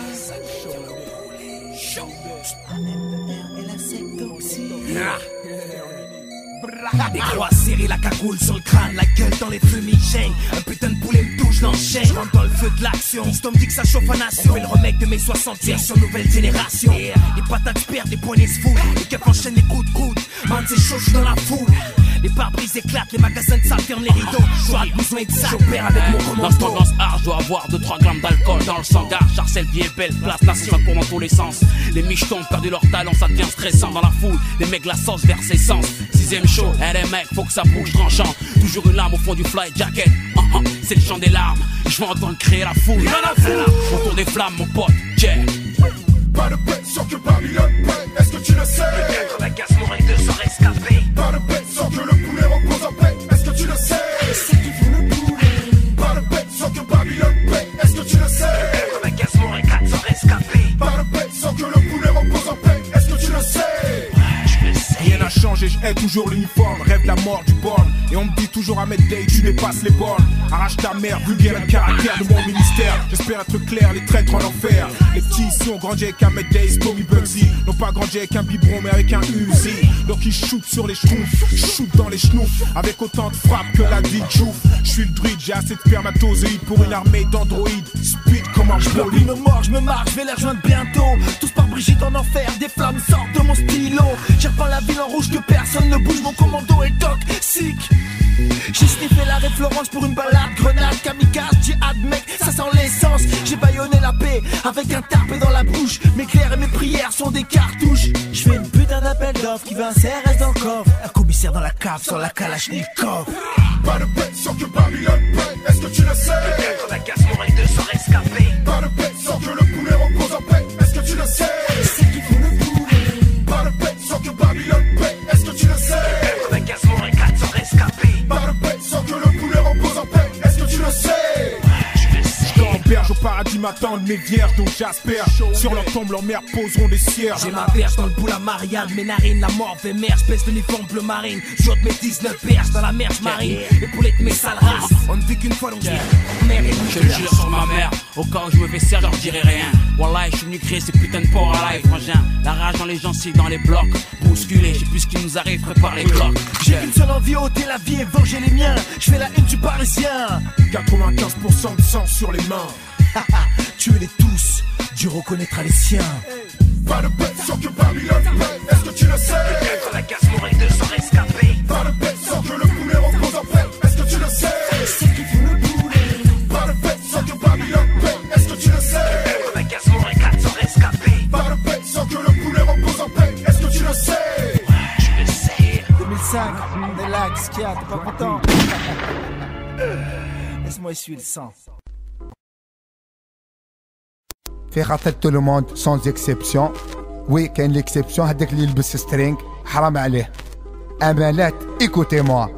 Chaud. Un M, E, R et la Des croix serrées, la cagoule sur le crâne, la gueule dans les fumigènes. Un putain de poulet me touche, l'enchaîne. Je rentre dans le feu de l'action. L'histoire me dit que ça chauffe en nation. On fait le remake de mes 60 sur nouvelle génération. Les patates perdent, les poignets se foutent. Les keufs enchaînent les coups de coude. Man, c'est chaud, je suis dans la foule. Les pare-brises éclatent, les magasins de salle ferment les rideaux. J'aurai besoin de ça, j'opère avec mon commando. Dans ce tendance art, je dois avoir 2-3 grammes d'alcool dans le sang. Charcel, vie est belle, place, nation, ça court dans tous les sens. Les michetons ont perdu leur talent, ça devient stressant. Dans la foule, les mecs la sauce vers ses sens. 6ème show, les mecs, faut que ça bouge tranchant. Toujours une larme au fond du fly jacket. C'est le chant des larmes, je vais entendre créer la foule. Autour des flammes, mon pote, yeah. Pas de paix sans que Babylone paie, est-ce que tu le sais? Le 95 mourir de sans rescapé. Pas de paix sans que le poulet repose en paix, est-ce que tu le sais? C'est qui veut le poulet. Pas de paix sans que Babylone paie, est-ce que tu le sais? Le 95 mourir 4 sans rescapé. Pas de paix sans que le poulet repose en paix, est-ce que tu le sais? Rien n'a changé, je hais toujours l'uniforme. Rêve la mort du borne. Et on me dit toujours à Day, tu dépasses les bornes. Arrache ta mère, vulgaire le caractère de mon ministère. J'espère être clair, les traîtres en enfer. Les petits ici ont grandi avec un Day, Tommy Bugsy. N'ont pas grandi avec un biberon mais avec un Uzi. Donc ils shootent sur les schtroumpfs, shootent dans les schnoufs. Avec autant de frappes que la vie de Jouf. Je suis le druide, j'ai assez de spermatozoïdes pour une armée d'androïdes. Speed comme un poli. Je me mords, je me marre, je vais les rejoindre bientôt. Tous par Brigitte en enfer, des flammes sortent de mon stylo. J'ai repeint la ville en rouge que personne ne bouge, mon commando est toxique. J'ai sniffé la rue Florence pour une balade, grenade, kamikaze, djihad mec, ça sent l'essence. J'ai baïonné la paix avec un tarpé dans la bouche. Mes clairs et mes prières sont des cartouches. Je fais une putain d'appel d'offres qui veut un CRS dans le coffre. Un commissaire dans la cave sur la Kalachnikov. Pas de paix sans que Babylone paie, est-ce que tu le sais? Le 95 mourir de sans rescapé. Pas de paix sans que le poulet repose en paix, est-ce que tu le sais? C'est qui veut le poulet. Pas de paix sans que Babylone paie, est-ce que tu le sais? Le 95 mourir 4 sans rescapé. Pas de paix sans que le poulet repose en paix, est-ce que tu le sais? Berge au paradis m'attendent mes vierges donc j'aspère. Sur leur tombe leurs mères poseront des cierges. J'ai ma berge dans le boule à Marianne. Mes narines la mort émerge. Pèse l'uniforme bleu marine. J'ôte mes 19 berges dans la merge marine. Les poulettes mes sales races. On ne vit qu'une fois donc je le jure sur ma mère. Au cas où je me fais serre j'en dirai rien. Wallah je suis venu créer ces putains de porcs à live frangin. La rage dans les gencives dans les blocs. Bousculé, j'ai plus ce qui nous arrive, prépare les cloques. J'ai une seule envie, ôter la vie et venger les miens. Je fais la une du parisien. 95% de sang sur les mains. Tuez-les tous, Dieu reconnaîtra les siens. Pas de paix sans que Babylone paie, est-ce que tu le sais? Le 95 mourir de sans rescapé. Pas de paix sans que le poulet repose en paix, est-ce que tu le sais? C'est qui veut le poulet. Pas de paix sans que Babylone paie, est-ce que tu le sais? Le 95 mourir 4 sans rescapé. Pas de paix sans que le poulet repose en paix, est-ce que tu le sais? Je le sais. 2005, on est là, qu'est-ce qu'il y a, t'es pas content? Laisse-moi essuyer le sang. في خاطر tout le monde sans exception. Oui, كاين l'exception هذاك اللي يلبس سترينغ حرام عليه. امالات écoutez moi.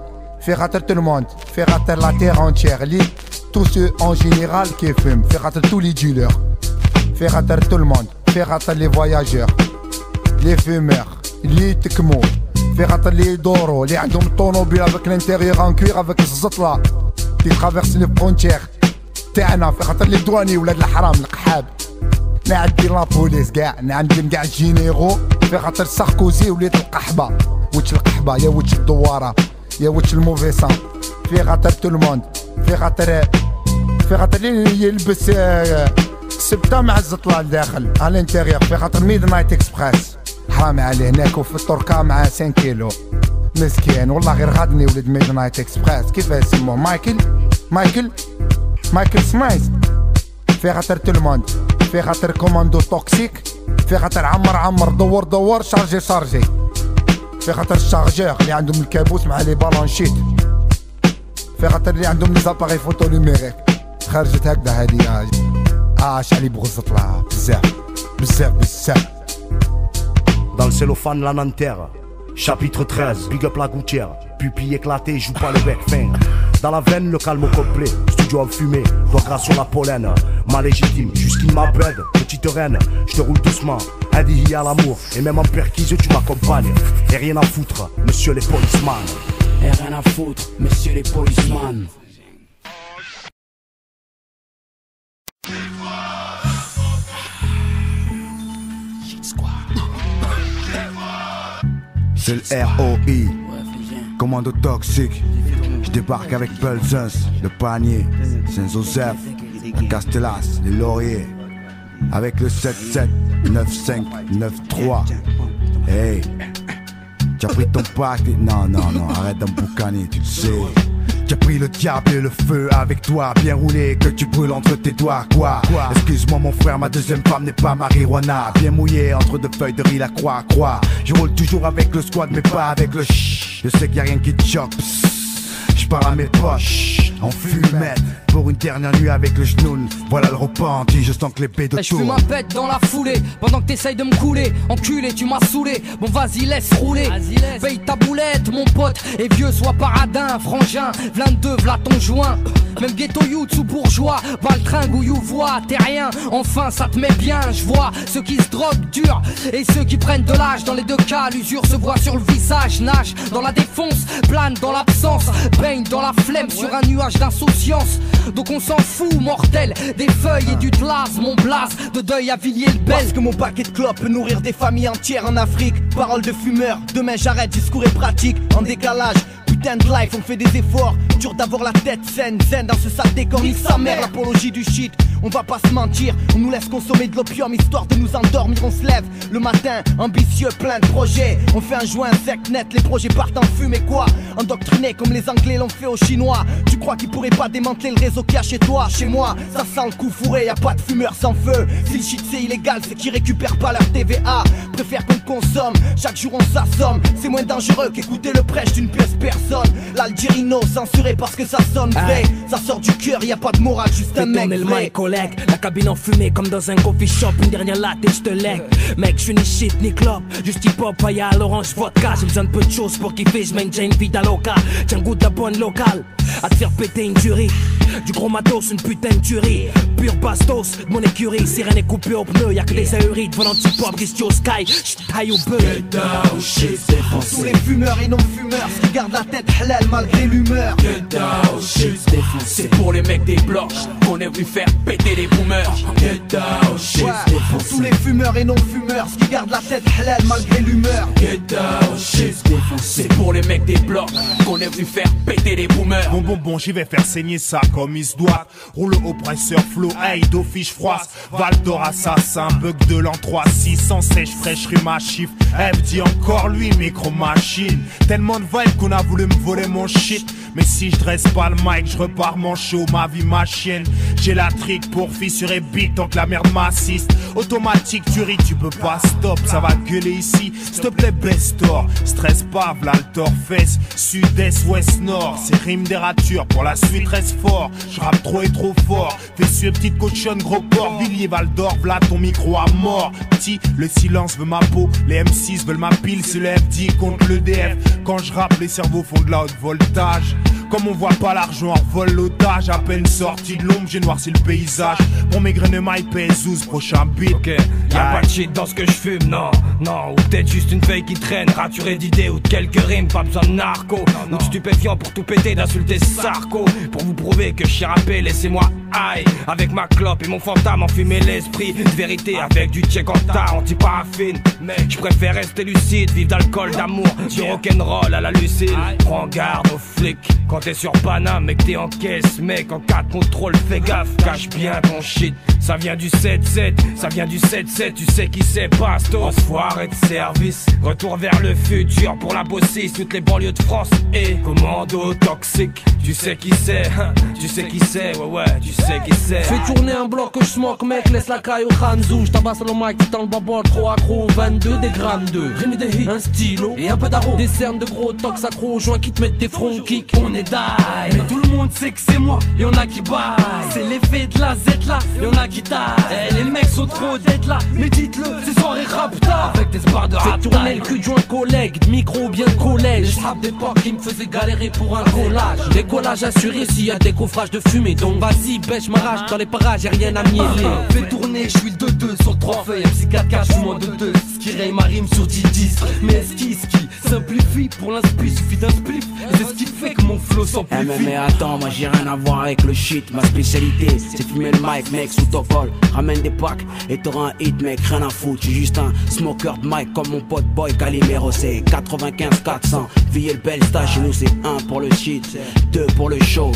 في خاطر tout le monde, في خاطر la terre entière, li tous ceux en général qui fument, في خاطر tous les dealers, في خاطر tout le monde, في خاطر les voyageurs, les fumeurs, اللي تكموا، في خاطر اللي يدوروا، اللي عندهم طونوبيل avec l'intérieur en cuir avec الزطلة qui traverse les frontières تاعنا، في خاطر les douaniers ولاد الحرام القحاب. نعدي لابوليس كاع نعدي كاع الجينيرو، في خاطر ساركوزي وليت القحبه، وش القحبه يا وش الدواره يا وش الموفيسان، في خاطر تو الموند، في خاطر اللي يلبس سبته مع الزطله لداخل على الانتيريور، في خاطر ميد نايت اكسبريس حرام عليه هناك وفي التركه مع 5 كيلو مسكين والله غير غادني ولد ميد نايت اكسبريس كيف يسموه مايكل سمايز، في خاطر تو الموند، في خاطر كوماندو توكسيك، في خاطر عمر دور شارجي في خاطر الشارجور اللي عندهم الكابوس مع لي بالونشيت، في خاطر اللي عندهم لي زاباري فوتو نيميريك خرجت هكذا هادي شعلي بغزت لها بزاف. Dans le cellophane la nanterre, chapitre 13, big up la gouttière, pupille éclatée, joue pas le bec fin. Dans la veine, le calme complet, studio en fumée, doigt gras sur la pollen. Ma légitime, jusqu'il m'abrède, petite reine, je te roule doucement. Indigne à l'amour, et même en perquise tu m'accompagnes. Et rien à foutre, monsieur les policeman. Et rien à foutre, monsieur les policeman. C'est le ROI, commando toxique. Je débarque avec Pulsens, le panier, Saint-Joseph, la Castellas, les lauriers. Avec le 779593. Hey, t'as pris ton pack. Non, arrête d'en boucaner, tu le sais. T'as pris le diable et le feu avec toi, bien roulé, que tu brûles entre tes doigts, quoi. Excuse-moi mon frère, ma deuxième femme n'est pas marijuana. Bien mouillé entre deux feuilles de riz, la croix. Je roule toujours avec le squad mais pas avec le shh. Je sais qu'il y a rien qui te choque. J'pars à mes poches, en fumette, pour une dernière nuit avec le genoun. Voilà le repenti, je sens que l'épée de je fume ma pète dans la foulée, pendant que t'essayes de me couler. Enculé, tu m'as saoulé, bon vas-y laisse rouler. Paye ta boulette mon pote, et vieux sois paradin, frangin. 22, v'là ton joint. Même ghetto youth ou bourgeois, baltringue ou youvois, t'es rien, enfin ça te met bien. Je vois ceux qui se droguent dur et ceux qui prennent de l'âge. Dans les deux cas, l'usure se voit sur le visage. Nage dans la défonce, plane dans l'absence, baigne dans la flemme sur un nuage d'insouciance. Donc on s'en fout, mortel, des feuilles et du glace. Mon blaze de deuil à Villiers-le-Bel. Parce que mon paquet de clopes peut nourrir des familles entières en Afrique. Parole de fumeur, demain j'arrête, discours et pratique. En décalage, putain de life, on fait des efforts. Dur d'avoir la tête saine, zen dans ce sale décor. Ni sa mère, l'apologie du shit. On va pas se mentir, on nous laisse consommer de l'opium histoire de nous endormir. On se lève le matin, ambitieux, plein de projets. On fait un joint sec net, les projets partent en fumée quoi. Endoctrinés comme les Anglais l'ont fait aux Chinois. Tu crois qu'ils pourraient pas démanteler le réseau qu'il y a chez toi? Chez moi, ça sent le coup fourré, y a pas de fumeur sans feu. Si le shit c'est illégal, c'est qu'ils récupèrent pas leur TVA. Préfère qu'on consomme, chaque jour on s'assomme. C'est moins dangereux qu'écouter le prêche d'une pièce personne. L'Algérino censuré parce que ça sonne vrai. Ça sort du cœur, y a pas de morale, juste un mec vrai. La cabine en fumée comme dans un coffee shop. Une dernière latte et j'te lègue. Mec, j'suis ni shit ni clope, juste hip hop, paille à l'orange vodka. J'ai besoin de peu de choses pour kiffer, j'maintiens une vida loca. Tiens goût de la bonne locale, à te faire péter une tuerie. Du gros matos, une putain de tuerie. Pur bastos, de mon écurie. Sirène est coupée au pneu, y'a que des aérides. Devant l'anti-pop, Christy Sky, j'taille au bœuf. Get down, shit, défoncé. Tous les fumeurs et non-fumeurs, qui gardent la tête halal malgré l'humeur. Get down, shit, défoncé. C'est pour les mecs des blocs qu'on est venu faire péter les boomers. Get down, shit, défoncé. Tous les fumeurs et non-fumeurs, qui gardent la tête halal malgré l'humeur. Get down, shit, défoncé. C'est pour les mecs des blocs qu'on est venu faire péter les boomers. Bon, j'y vais faire saigner ça comme il se doit. Roule oppresseur, flow, hey, d'office froisse. Val d'or, assassin, bug de l'an 3, 600 sèche, fraîche, rime à chiffre. Elle dit encore lui, micro-machine. Tellement de vibe qu'on a voulu me voler mon shit. Mais si je dresse pas le mic, je repars manchot, ma vie, ma chienne. J'ai la trick pour fissurer big tant que la merde m'assiste. Automatique, tu ris, tu peux pas stop, ça va gueuler ici. S'il te plaît, Bestor, stress pas, v'là le torfesse. Sud-est, ouest, nord, c'est rime des ratures. Pour la suite, reste fort, je rappe trop et trop fort. Fais suer, petite cochonne, gros porc, Villiers, Val d'Or, v'là ton micro à mort. Petit, le silence veut ma peau, les M6 veulent ma pile, c'est le FD contre le DF. Quand je rappe, les cerveaux font de la haute voltage. Comme on voit pas l'argent, on vole l'otage. À peine sorti de l'ombre, j'ai noirci le paysage. Pour mes graines de maille, PS12, prochain beat. Ok, y'a pas de shit dans ce que je fume, non. Ou peut-être juste une feuille qui traîne, raturée d'idées ou de quelques rimes. Pas besoin de narco, ou de stupéfiant pour tout péter, d'insulter Sarko. Pour vous prouver que je suis rappé, laissez-moi aïe. Avec ma clope et mon fantôme, enfumer l'esprit de vérité avec du check en tas, anti-paraffine. Mec, je préfère rester lucide, vivre d'alcool, d'amour, du rock'n'roll à la lucide. Prends garde aux flics. Quand t'es sur Paname, mec t'es en caisse, mec en cas de contrôle, fais gaffe, cache bien ton shit. Ça vient du 7-7, ça vient du 7-7, tu sais qui c'est, Bastos. Enfoiré de service, retour vers le futur pour la bossisse, toutes les banlieues de France et commando toxique. Tu sais qui c'est, tu sais qui c'est, ouais, tu sais qui c'est. Fais tourner un bloc que je smoke, mec, laisse la caille au Khanzou. J'tabasse le mic, dans le babord, trop accro, 22 des grammes 2. Rime des hits, un stylo et un peu d'arôme. Des cernes de gros tox accro aux joints qui te mettent des front kicks. On est die, mais tout le monde sait que c'est moi, y'en a qui baillent. C'est l'effet de la Z là, y'en a qui taillent. Les mecs sont trop dead là, mais dites-le, c'est soirée rapta. Avec des barres de rap. Fais tourner le cul de joint collègue, de micro bien de collège. Les frappes d'époque qui me faisaient galérer pour un collage. Décollage assuré s'il y a des coffrages de fumée. Donc vas-y, bêche ma rage, dans les parages y'a rien à mieler. Fais tourner, je suis le 2-2 sur 3 feuilles. MC4K, je suis moins de 2. Skiray ma rime sur 10-10. Mais ski simplifie, pour l'inspi suffit d'un spliff. Et c'est ce qui fait que mon flow s'amplifie. Mais attends, moi j'ai rien à voir avec le shit. Ma spécialité c'est fumer le mic, mec, sous top vol. Ramène des packs et t'auras un hit, mec, rien à foutre. J'suis juste un smoker de Mike comme mon pote boy Calimero, c'est 95 400. Vie et le bel stage chez nous, c'est 1 pour le shit, 2 pour le show.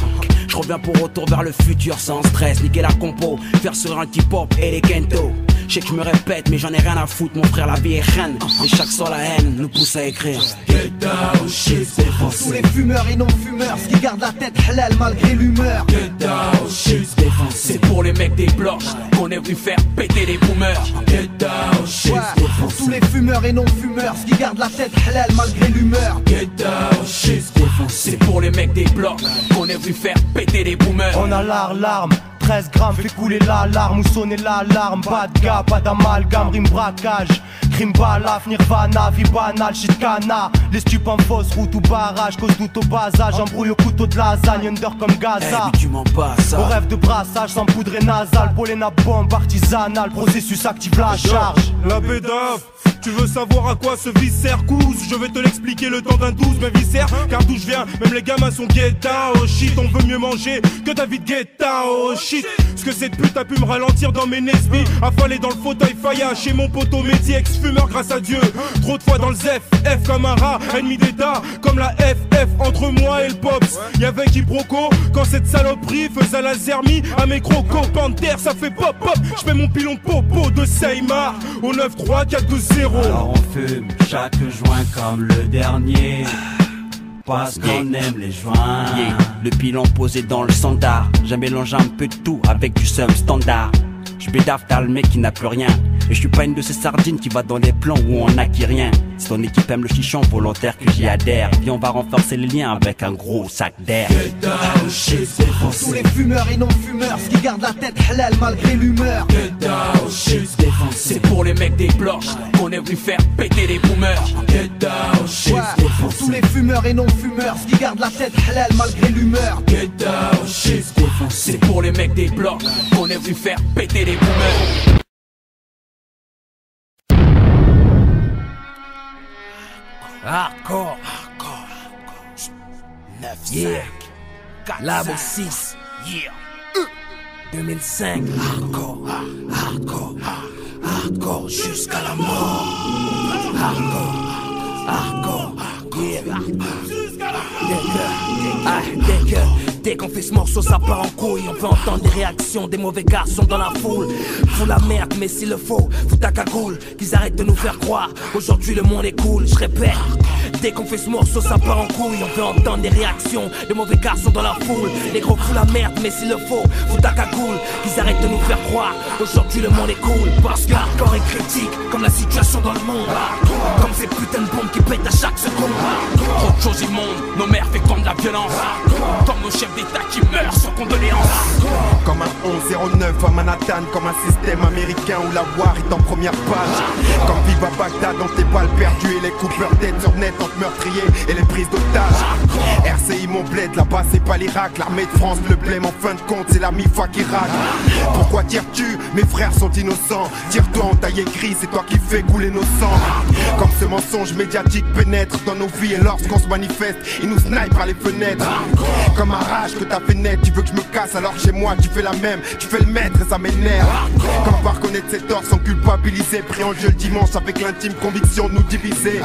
Je reviens pour retour vers le futur sans stress, niquer la compo, faire sur un hip-hop et les kento. Je sais que je me répète mais j'en ai rien à foutre, mon frère, la vie est reine. Et chaque soir la haine nous pousse à écrire. Get down, shit, défense. Tous les fumeurs et non-fumeurs, ce qui gardent la tête halal malgré l'humeur. Get down, shit, défense. C'est pour les mecs des blocs qu'on est venu faire péter les boomers. Get down, shit, défense. Tous les fumeurs et non-fumeurs, ce qui gardent la tête halal malgré l'humeur. Get down, shit, défense. C'est pour les mecs des blocs qu'on est venu faire péter les boomers. On a l'alarme, 13 grammes, fait couler l'alarme ou sonner l'alarme. Pas de gars, pas d'amalgame, rime braquage. Crime balaf, nirvana, vie banale, shit cana. Les stupes en fausse route ou barrage, cause doute au bas âge. Embrouille au couteau de lasagne, under comme Gaza. Tu m'en passes. Au rêve de brassage, sans poudre et nasal. Polena bombe artisanale, processus active la charge. La bédave, tu veux savoir à quoi ce viscère couse? Je vais te l'expliquer le temps d'un 12, mes viscères. Car d'où je viens, même les gamins sont get down, oh shit. On veut mieux manger que ta vie de get down, oh shit. Ce que cette pute a pu me ralentir dans mes Nesby, affalé dans le fauteuil faïa chez mon poteau métier ex-fumeur grâce à Dieu. Trop de fois dans le ZEF, F comme un rat, ennemi d'état, comme la FF entre moi et le Pops. Y'avait quiproquo quand cette saloperie faisait la zermie à mes crocos. Panther, ça fait pop pop, j'fais mon pilon popo de Seymar au 9-3 4-2-0. Alors on fume chaque joint comme le dernier, parce qu'on aime les joints. Le pilon posé dans le standard, j'ai mélangé un peu de tout avec du seum standard. Je bédave, t'as le mec qui n'a plus rien. Et je suis pas une de ces sardines qui va dans les plans où on acquit rien. Si ton équipe aime le chichon, volontaire que j'y adhère. Viens, on va renforcer les liens avec un gros sac d'air. Get down, shit, défense. Tous les fumeurs et non-fumeurs, ce qui gardent la tête halal malgré l'humeur. Get down, shit, défense. C'est pour les mecs des blocs qu'on est venu faire péter les boomers. Get down, shit, défense. Tous les fumeurs et non-fumeurs, ce qui gardent la tête halal malgré l'humeur. Get down, shit, défense. C'est pour les mecs des blocs qu'on est venu faire péter les boomers. Hardcore, 9, yeah, Labo 6, yeah, 2005, hardcore jusqu'à la mort, hardcore, yeah, dès qu'on fait ce morceau ça part en couille. On peut entendre des réactions des mauvais garçons dans la foule. Faut la merde mais s'il le faut, faut ta cagoule. Qu'ils arrêtent de nous faire croire, aujourd'hui le monde est cool. Je répète, dès qu'on fait ce morceau ça part en couille. On peut entendre des réactions des mauvais garçons dans la foule. Les gros fous la merde mais s'il le faut, faut ta cagoule. Qu'ils arrêtent de nous faire croire, aujourd'hui le monde est cool. Parce que hardcore est critique, comme la situation dans le monde. Comme ces putains de bombes qui pètent à chaque seconde. Trop de choses immondes, nos mères fécondent la violence. Comme nos chefs d'État qui meurent sans condoléances. Comme un 11-09 à Manhattan, comme un système américain où la war est en première page. Comme vive à Bagdad dans tes balles perdues et les coupeurs tête sur net entre meurtriers et les prises d'otages. RCI mon bled, là-bas c'est pas l'Irak. L'armée de France le blême, en fin de compte c'est la mi-foi qui raque. Pourquoi tires-tu? Mes frères sont innocents. Tire-toi en taille gris, c'est toi qui fais couler nos sangs. Comme ce mensonge médiatique pénètre dans nos vies et lorsqu'on se manifeste, ils nous snipe par les fenêtres. Comme un rage que t'as fait naître, tu veux que je me casse alors chez moi tu fais la même, tu fais le maître et ça m'énerve. Comme par connaître ses torts sans culpabiliser, pris en jeu le dimanche avec l'intime conviction de nous diviser.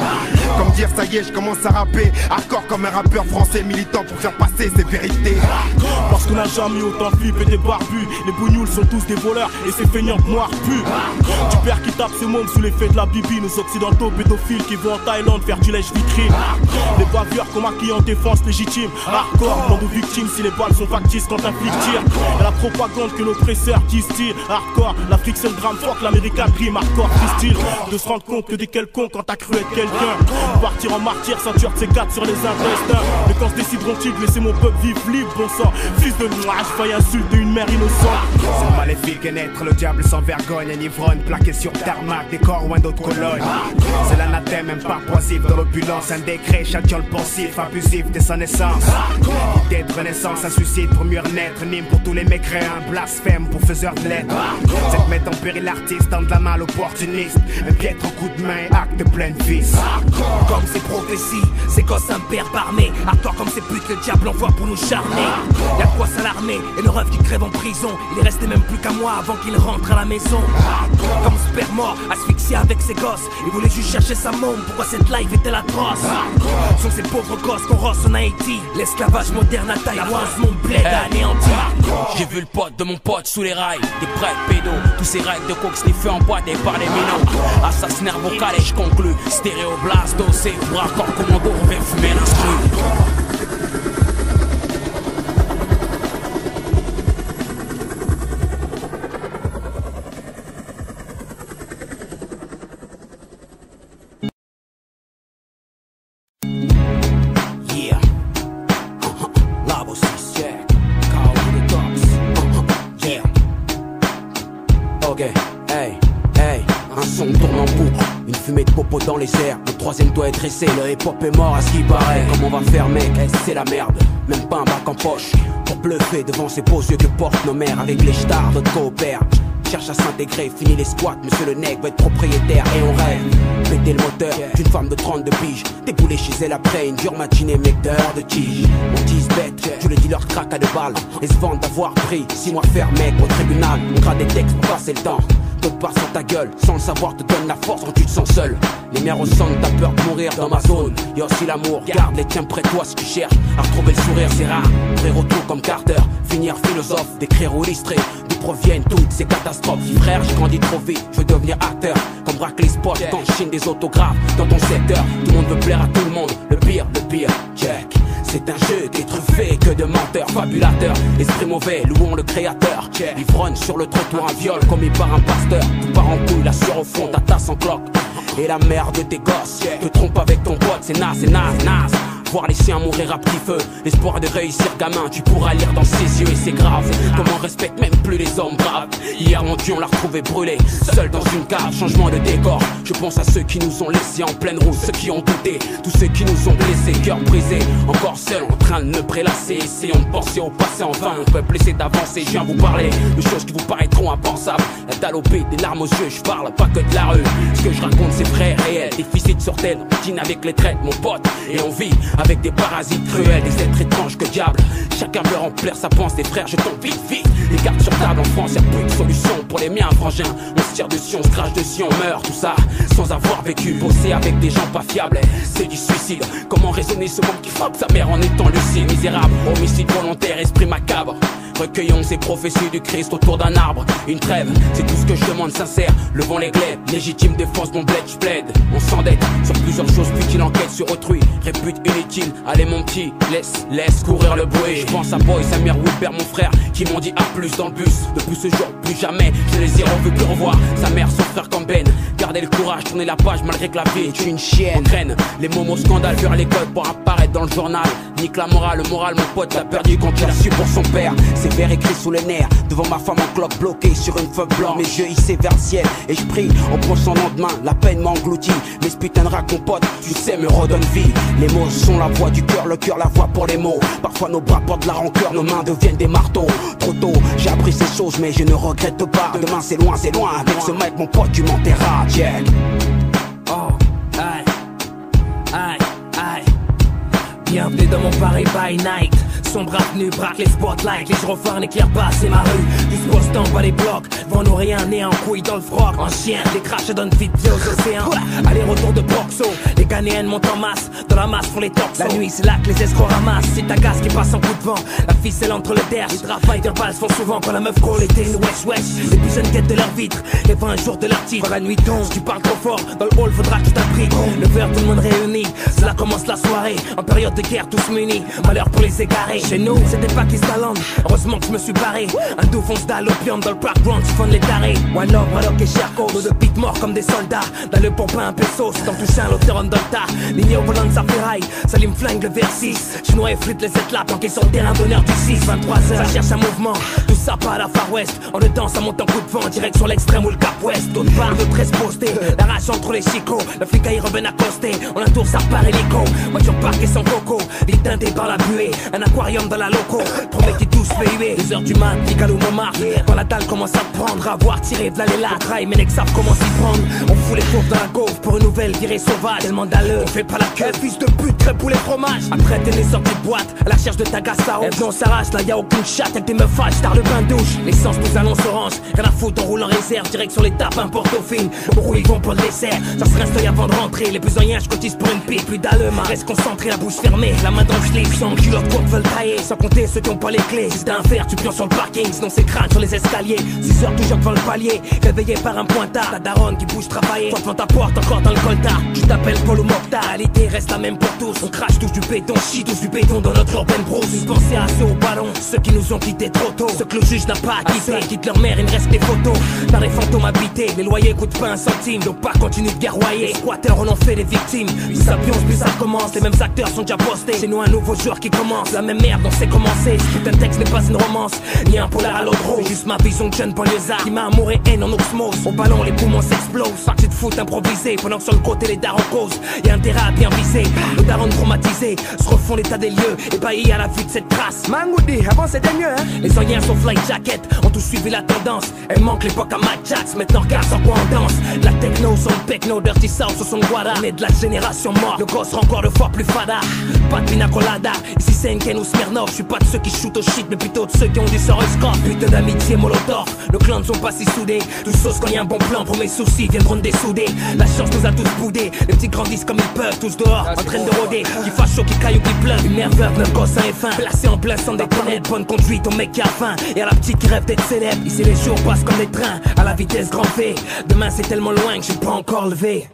Comme dire ça y est je commence à rapper, hardcore comme un rappeur français militant pour faire passer ses vérités. Parce qu'on n'a jamais autant flip et des barbus. Les bougnoules sont tous des voleurs et ces feignants noirs puent. Du père qui tape ses mômes sous l'effet de la bibi. Nos occidentaux pédophiles qui vont en Thaïlande faire du lèche-vitrine. Les bavures qu'on maquille en défense légitime. Hardcore, bande de victimes si les balles sont factices quand un flic tire. Et la propagande que l'oppresseur distille. Hardcore, l'Afrique c'est le drame, fuck l'American Dream. Hardcore, freestyle, de se rendre compte que des quelconques quand t'as cru être quelqu'un. Partir en martyr, ceinture de C4 sur les intestins. Mais quand se décideront-ils de laisser mon peuple vivre libre, bon sang. Fils de noix, je faille insulter une mère innocente. C'est maléfique et naître le diable sans vergogne. Un ivrogne plaqué sur tarmac, des corps loin d'autres colonnes. C'est l'anathème, même pas poisé passif dans l'opulence. Un décret châtiant le pensif, abusif dès sa naissance. Idée de renaissance, un suicide pour mieux renaître. Nîmes pour tous les mécréants, un blasphème pour faiseur de lettres. Cette mettre en péril l'artiste, tendre la main à l'opportuniste. Un piètre coup de main, acte de pleine vis. Comme ces prophéties, ces gosses imberbes armés. Hardcore comme ces putes que le diable envoie pour nous charmer. Y'a de quoi s'alarmer, et le rêve qui crève en prison. Il est resté même plus qu'un mois avant qu'il rentre à la maison. Comme ce père mort, asphyxié avec ses gosses. Il voulait juste chercher sa môme, pourquoi cette life était atroce. Sont ces pauvres gosses qu'on rosse en Haïti. L'esclavage moderne à Taïwan, mon bled anéanti. J'ai vu le pote de mon pote sous les rails. Des prêtres pédos, tous ces règles de coke sniffés en boîte et par les minots. Assassinaire vocal et je conclus. Stéréoblast, dossé, ou raccord commando, on vient fumer l'instru. Dans les airs, le troisième doit être dressé. Le hip-hop est mort à ce qui paraît. Comment on va faire mec, c'est la merde. Même pas un bac en poche pour bluffer devant ces beaux yeux que portent nos mères. Avec les stars, notre coopère. Cherche à s'intégrer, fini les squats. Monsieur le nègre va être propriétaire et on rêve. Péter le moteur d'une femme de 32 piges. Déboulé chez elle après une dure matinée, mec d'heure de tige. On dise bête, tous les dealers craquent à 2 balles. Et se vendent d'avoir pris 6 mois ferme mec au tribunal. On grade des textes pour passer le temps. D'autres part sur ta gueule, sans le savoir te donne la force quand tu te sens seul. Les mères ressentent ta peur de mourir dans ma zone. Y'a aussi l'amour, garde les tiens près de toi si tu cherches à retrouver le sourire, c'est rare. Frérot tout comme Carter, finir philosophe, d'écrire ou illustrer. D'où proviennent toutes ces catastrophes. Frère, j'ai grandi trop vite, je veux devenir acteur. Comme braque les spots, t'enchaînes des autographes dans ton secteur. Tout le monde veut plaire à tout le monde, le pire, check. C'est un jeu qui est truffé que de menteurs, fabulateurs. Esprit mauvais, louons le créateur. Ivrogne sur le trottoir, un viol commis par un pasteur. Tout part en couille, la sueur au fond, ta tasse en cloque. Et la mère de tes gosses te trompe avec ton pote, c'est naze, Voir les siens mourir à petit feu, l'espoir de réussir gamin, tu pourras lire dans ses yeux et c'est grave. Comment on respecte même plus les hommes braves. Hier mon Dieu on l'a retrouvé brûlé, seul dans une cave, changement de décor. Je pense à ceux qui nous ont laissés en pleine route, ceux qui ont douté, tous ceux qui nous ont blessés, cœur brisé, encore seul en train de me prélasser. Essayons de penser au passé en vain, on peut blesser d'avancer. Je viens vous parler de choses qui vous paraîtront impensables. La dalle au pied, des larmes aux yeux, je parle pas que de la rue. Ce que je raconte c'est vrai, réel, déficit sur tête, on dîne avec les traites, mon pote, et on vit avec des parasites cruels, des êtres étranges que diable. Chacun veut remplir sa panse, des frères, je tombe vite. Les cartes sur table en France, y'a plus de solution pour les miens, frangin. On se tire dessus, on se crache dessus, on meurt, tout ça sans avoir vécu. Bosser avec des gens pas fiables, c'est du suicide. Comment raisonner ce monde qui frappe sa mère en étant lucide? Misérable, homicide volontaire, esprit macabre. Recueillons ces prophéties du Christ autour d'un arbre. Une trêve, c'est tout ce que je demande sincère. Levons les glaives, légitime défense, mon bled, je plaide. On s'endette sur plusieurs choses, puis qu'il enquête sur autrui. Répute inutile, allez mon petit, laisse courir le bruit. Je pense à Boy, Samir, Wilbert, mon frère, qui m'ont dit à plus dans le bus. Depuis ce jour, plus jamais, je les ai revus plus revoir. Sa mère, son frère comme Ben. Gardez le courage, tournez la page malgré que la vie est une chienne. Entraîne les momos scandales vers l'école pour apparaître dans le journal. Nique la morale, le moral, mon pote l'a perdu quand il a su pour son père. C'est vert écrit sous les nerfs, devant ma femme en cloque bloquée sur une feuille blanche. Mes yeux hissés vers le ciel et je prie en prenant lendemain. La peine m'engloutit, mais ce putain de rap mon pote, tu sais me redonne vie. Les mots sont la voix du cœur, le cœur la voix pour les mots. Parfois nos bras portent la rancœur, nos mains deviennent des marteaux. Trop tôt, j'ai appris ces choses mais je ne regrette pas. Demain c'est loin, avec ce mec mon pote tu m'enterras, yeah. Oh, aïe, aïe, aïe. Bienvenue dans mon Paris by night. Sombre avenue, braque les spotlights. Les gyrophares n'éclairent pas, c'est ma rue. Dispose en bas les blocs. Vent nous rien, né en couille dans le froc. En chien, les crashs donnent vite aux océans. Aller-retour de Boxo. Les Ghanéennes montent en masse. Dans la masse pour les toxos. La nuit, c'est là que les escrocs ramassent. C'est ta gaz qui passe en coup de vent. La ficelle entre le terre. Les draps balles se font souvent quand la meuf court l'été. Une wesh. Les plus jeunes quêtent de leur vitre. Les 20 jours de leur titre. Quand la nuit tombe, tu parles trop fort. Dans le hall, faudra que tu t'abriques. Le verre, tout le monde réuni. Là commence la soirée. En période de guerre, tous munis. Malheur pour les égarés. Chez nous, c'était Pakistan, heureusement que je me suis barré. Un doux fonce d'allopium dans le background, tu fonds les tarés. One love, Rock et Cherko, nos deux pics morts comme des soldats. Dans le pompin un peu sauce, dans toucher un l'auteur dans le tas. Ligne au volant de sa ferraille, Salim flingue le VR6. Chinois et frites les 7 là, planqués sur le terrain d'honneur du 6. 23h, ça cherche un mouvement, tout ça pas à la Far West. On le danse, ça monte en coup de vent, direct sur l'extrême ou le cap ouest. D'autres parts de 13 postés, la rage entre les chicots. Le flic aille revenait accosté, on a tour ça repart hélico. Voiture parquée sans coco, les teintés par la buée. Un aquarium dans la loco, promet qu'ils tous PUE. 2h du mat, Pigalle ou Montmartre. Quand la dalle commence à prendre, à voir tirer de l'allée là. Trail, mais les savent comment s'y prendre. On fout les fauves dans la gauve pour une nouvelle virée sauvage. Tellement d'alleux, on fait pas la queue. Fils de pute, crêpe poulet fromage. Après t'es né sorti de boîte, à la recherche de ta gassaro. Et on s'arrache, là y'a aucune chatte, elle t'es meuf fâche, tard le bain de douche. L'essence nous annonce orange, rien à foutre, on roule en réserve. Direct sur l'étape, un portofine. Au ils vont pour le dessert, ça se reste avant de rentrer. Les besognens, je cotise pour une pipe. Plus d'alleux, reste concentré, la bouche fermée. La main dans le slip, sans culotte courte veulent tailler. Sans compter ceux qui ont pas les clés. Si t'as un fer, tu pions sur le parking, sinon c'est crâne sur les escaliers. 6h toujours devant le palier, réveillé par un pointard. La daronne qui bouge travailler, toi devant ta porte encore dans le coltard. Tu t'appelles Paul ou Mokhtar, l'idée reste la même pour tous. On crache tous du béton, chie tous du béton dans notre urbaine brousse. Pensez à ceux au ballon, ceux qui nous ont quittés trop tôt. Ceux que le juge n'a pas quitté, quitte leur mère, il ne reste les photos. Dans les fantômes habités, les loyers coûtent pas un centime. Donc pas continue de guerroyer, squatteurs on en fait des victimes. Plus ça pionce, plus ça commence, les mêmes acteurs sont déjà postés. C'est nous un nouveau joueur qui commence, la même merde on sait commencer. Ce putain de texte n'est pas une romance, ni un polar à l'autre rose. Juste ma vision de jeune banlieusard qui m'a amour et haine en osmose. Au ballon les poumons s'explosent, partie de foot improvisée. Pendant que sur le côté les darons causent, y'a intérêt à bien viser. Le daron traumatisé se refont l'état des lieux, ébahis à la vue de cette trace. Mangoudi, avant c'était mieux hein. Les oignons sont fly jacket, ont tous suivi la tendance. Elle manque l'époque à Mike Jax, maintenant regarde sur quoi on danse. La techno, son techno, dirty south, son guada. On est de la génération morte, le gosse rend encore 2 fois plus fada. Pas de pina colada, ici c'est Enken ou Smirnoff. Je suis pas de ceux qui shootent au shit, mais plutôt de ceux qui ont du sort score. Putain d'amitié Molotov, nos clans ne sont pas si soudés. Tous sauce quand y a un bon plan pour mes soucis viendront dessouder. La chance nous a tous boudés, les petits grandissent comme ils peuvent. Tous dehors, en train de rôder, qui fasse chaud, qui caille ou qui pleuve. Une mère veuve, 9 gosses, un F1 placé en plein centre des planètes. Bonne conduite au mec qui a faim, et à la petite qui rêve d'être célèbre. Ici les jours passent comme des trains, à la vitesse grand V. Demain c'est tellement loin que j'ai pas encore levé.